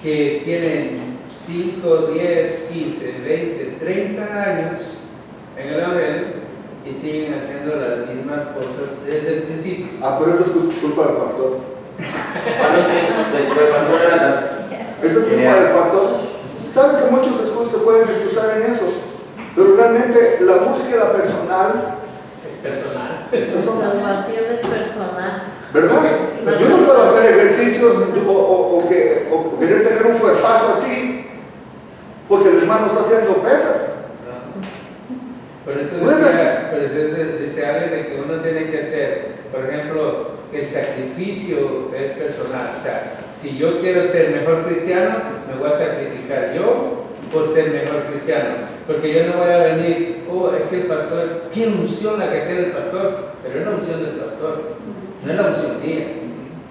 que tienen 5, 10, 15, 20, 30 años en el Evangelio y siguen haciendo las mismas cosas desde el principio. Pero eso es culpa del pastor. Bueno, sí, el pastor era Eso es culpa del pastor. ¿Sabe que muchos se pueden excusar en eso? Pero realmente la búsqueda personal es personal. La salvación es personal. ¿Verdad? Yo no puedo hacer ejercicios o querer tener un cuerpazo así porque el hermano está haciendo pesas. Por eso ¿No es así? dice alguien de que uno tiene que hacer, por ejemplo, el sacrificio es personal. O sea, si yo quiero ser mejor cristiano, me voy a sacrificar yo por ser mejor cristiano. Porque yo no voy a venir, es que el pastor, ¿qué unción la que tiene el pastor? Pero es la unción del pastor, no es la unción mía.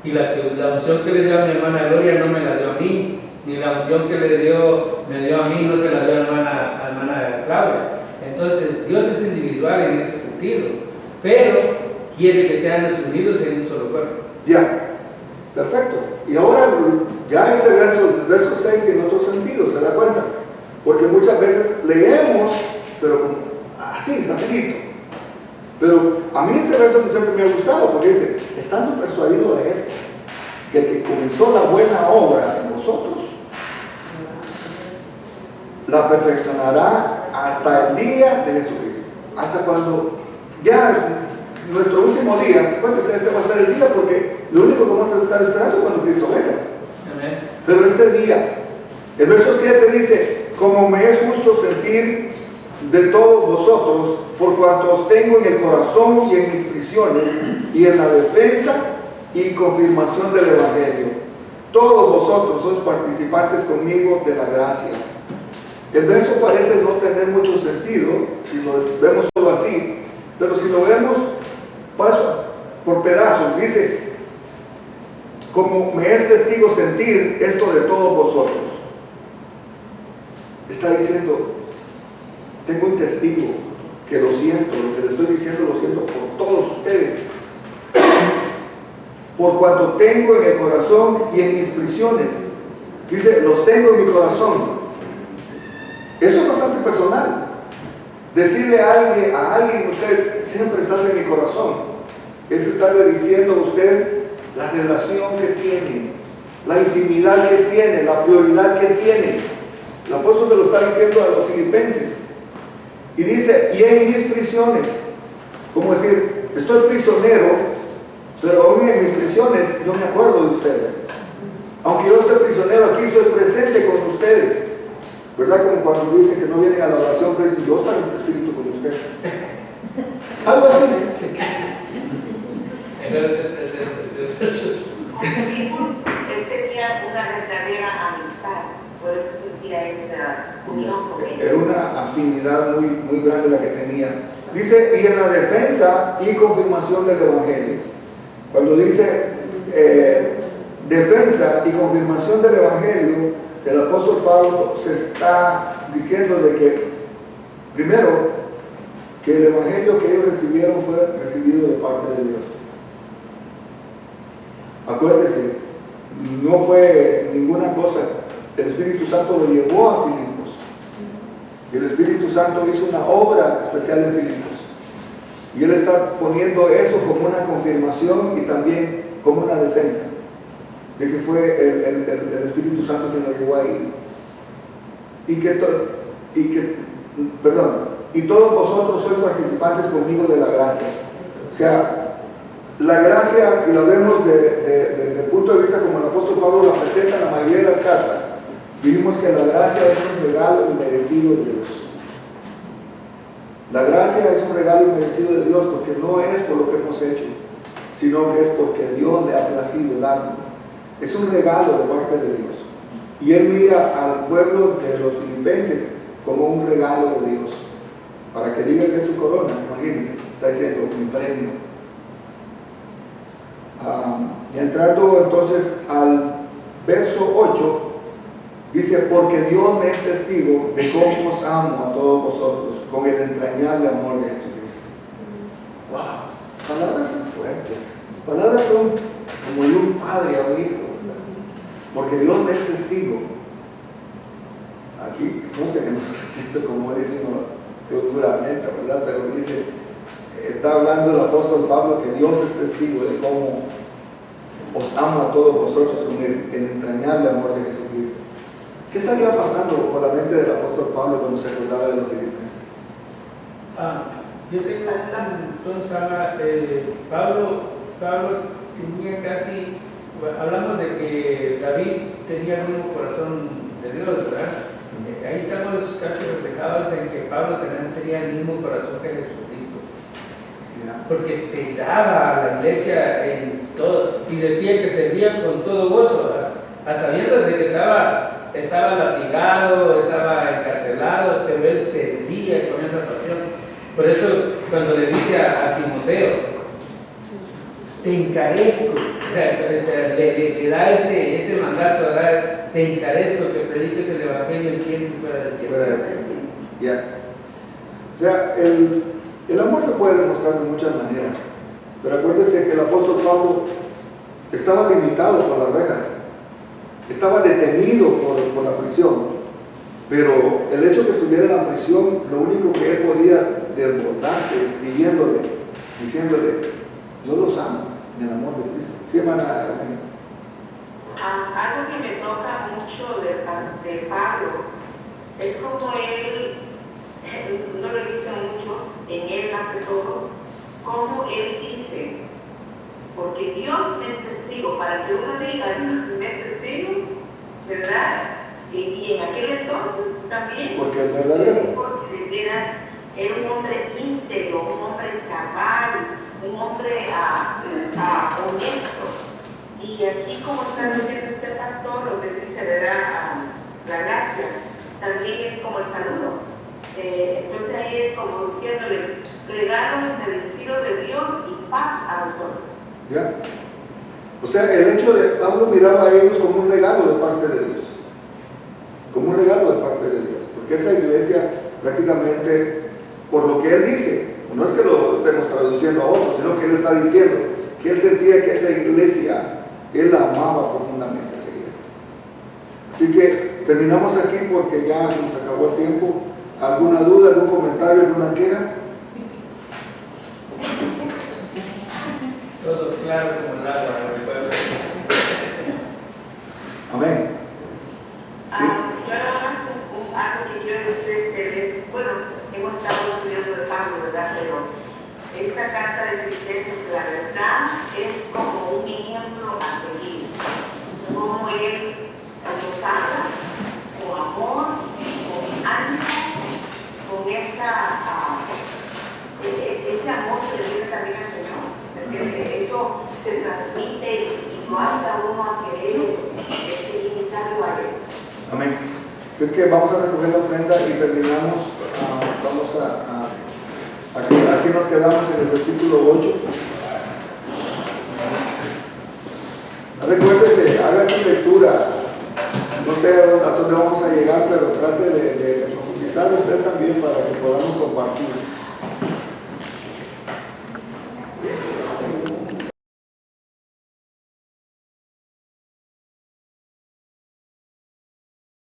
Y la unción que le dio a mi hermana Gloria no me la dio a mí, ni la unción que me dio a mí no se la dio a hermana Claudia. Entonces, Dios es individual en ese sentido, pero quiere que seamos unidos en un solo cuerpo. Ya, perfecto. Y ahora ya este verso 6 tiene otro sentido, ¿se da cuenta? Porque muchas veces leemos, pero como así, rapidito. Pero a mí este verso siempre me ha gustado, porque dice, estando persuadido de esto, que el que comenzó la buena obra en vosotros, la perfeccionará hasta el día de Jesucristo. Hasta cuando ya nuestro último día, acuérdense, ese va a ser el día, porque lo único que vamos a estar esperando es cuando Cristo venga. Amén. Pero este día, el verso 7 dice, como me es justo sentir de todos vosotros, por cuanto os tengo en el corazón y en mis prisiones, y en la defensa y confirmación del Evangelio. Todos vosotros sois participantes conmigo de la gracia. El verso parece no tener mucho sentido, si lo vemos solo así, pero si lo vemos paso por pedazos, dice, como me es testigo sentir esto de todos vosotros. Está diciendo, tengo un testigo que lo siento, lo que le estoy diciendo lo siento por todos ustedes. Por cuanto tengo en el corazón y en mis prisiones. Dice, los tengo en mi corazón. Eso es bastante personal. Decirle a alguien, usted siempre estás en mi corazón, es estarle diciendo a usted la relación que tiene, la intimidad que tiene, la prioridad que tiene. El apóstol se lo está diciendo a los filipenses. Y dice, y en mis prisiones, como decir, estoy prisionero, pero aún en mis prisiones yo me acuerdo de ustedes. Aunque yo esté prisionero aquí, estoy presente con ustedes. ¿Verdad? Como cuando dicen que no vienen a la oración, pero dicen, yo estaré en el espíritu con usted. Algo así. Él tenía una verdadera amistad, por eso sentía esa unión con él. Era una afinidad muy grande la que tenía. Dice, y en la defensa y confirmación del Evangelio. Cuando dice defensa y confirmación del Evangelio, el apóstol Pablo se está diciendo de que, primero, que el Evangelio que ellos recibieron fue recibido de parte de Dios. Acuérdese, no fue ninguna cosa, el Espíritu Santo lo llevó a Filipos. Y el Espíritu Santo hizo una obra especial en Filipos. Y él está poniendo eso como una confirmación y también como una defensa de que fue el Espíritu Santo quien lo llevó ahí. Y todos vosotros sois participantes conmigo de la gracia. O sea, la gracia, si la vemos desde el punto de vista como el apóstol Pablo la presenta en la mayoría de las cartas, vimos que la gracia es un regalo inmerecido de Dios. La gracia es un regalo inmerecido de Dios porque no es por lo que hemos hecho, sino que es porque Dios le ha placido darlo. Es un regalo de parte de Dios. Y él mira al pueblo de los filipenses como un regalo de Dios. Para que diga que es su corona, imagínense, está diciendo mi premio. Entrando entonces al verso 8, dice, porque Dios me es testigo de cómo os amo a todos vosotros con el entrañable amor de Jesucristo. ¡Wow! Palabras son fuertes. Palabras son como de un padre a un hijo, ¿verdad? Porque Dios me es testigo. Aquí no tenemos que decirlo como dicen culturalmente, ¿verdad? Pero dice, está hablando el apóstol Pablo que Dios es testigo de cómo os amo a todos vosotros con el entrañable amor de Jesucristo. ¿Qué estaría pasando por la mente del apóstol Pablo cuando se acordaba de los filipenses? Yo tengo Pablo tenía casi, hablamos de que David tenía el mismo corazón de Dios, ¿verdad? Ahí estamos casi reflejados en que Pablo también tenía el mismo corazón que Jesucristo. Porque se daba a la iglesia en todo, y decía que servía con todo gozo, a sabiendas de que estaba estaba latigado, estaba encarcelado, pero él servía con esa pasión. Por eso cuando le dice a Timoteo, te encarezco, o sea, le da ese mandato, ¿verdad? Te encarezco que prediques el Evangelio en tiempo y fuera del tiempo. Fuera del tiempo. Ya. O sea, el amor se puede demostrar de muchas maneras, pero acuérdense que el apóstol Pablo estaba limitado por las rejas, estaba detenido por la prisión, pero el hecho que estuviera en la prisión, lo único que él podía desbordarse escribiéndole, diciéndole, yo los amo en el amor de Cristo. ¿Sí, hermana? Algo que me toca mucho de Pablo es como él, no lo he visto en muchos, en él más que todo, como él dice, porque Dios me es testigo, para que uno diga, Dios me es testigo, ¿verdad? Y en aquel entonces también, Porque es verdadero. porque de veras era un hombre íntegro, un hombre cabal, un hombre honesto. Y aquí, como está diciendo este pastor, lo que dice, ¿verdad? La gracia, también es como el saludo. Entonces ahí es como diciéndoles, regalo bendecido de Dios y paz a vosotros. ¿Ya? O sea, el hecho de Pablo miraba a ellos como un regalo de parte de Dios. Como un regalo de parte de Dios. Porque esa iglesia prácticamente, por lo que él dice, no es que lo estemos traduciendo a otros, sino que él está diciendo que él sentía que esa iglesia, él la amaba profundamente, esa iglesia. Así que terminamos aquí porque ya se nos acabó el tiempo. ¿Alguna duda, algún comentario, alguna queja? Todo claro como el agua en el pueblo. Amén. Sí. Yo nada más algo que quiero decir, bueno, hemos estado estudiando de Pablo, ¿verdad? Pero esta carta de Filipenses, la verdad, es como un ejemplo a seguir. Como él nos habla con amor, con ánimo, con ese amor que le tiene también al Señor. Eso se transmite y lo anda uno a querer imitarlo a él. Amén. Si es que vamos a recoger la ofrenda y terminamos, aquí nos quedamos en el versículo 8. Recuérdese, haga su lectura. No sé hasta dónde vamos a llegar, pero trate de profundizar usted también para que podamos compartir.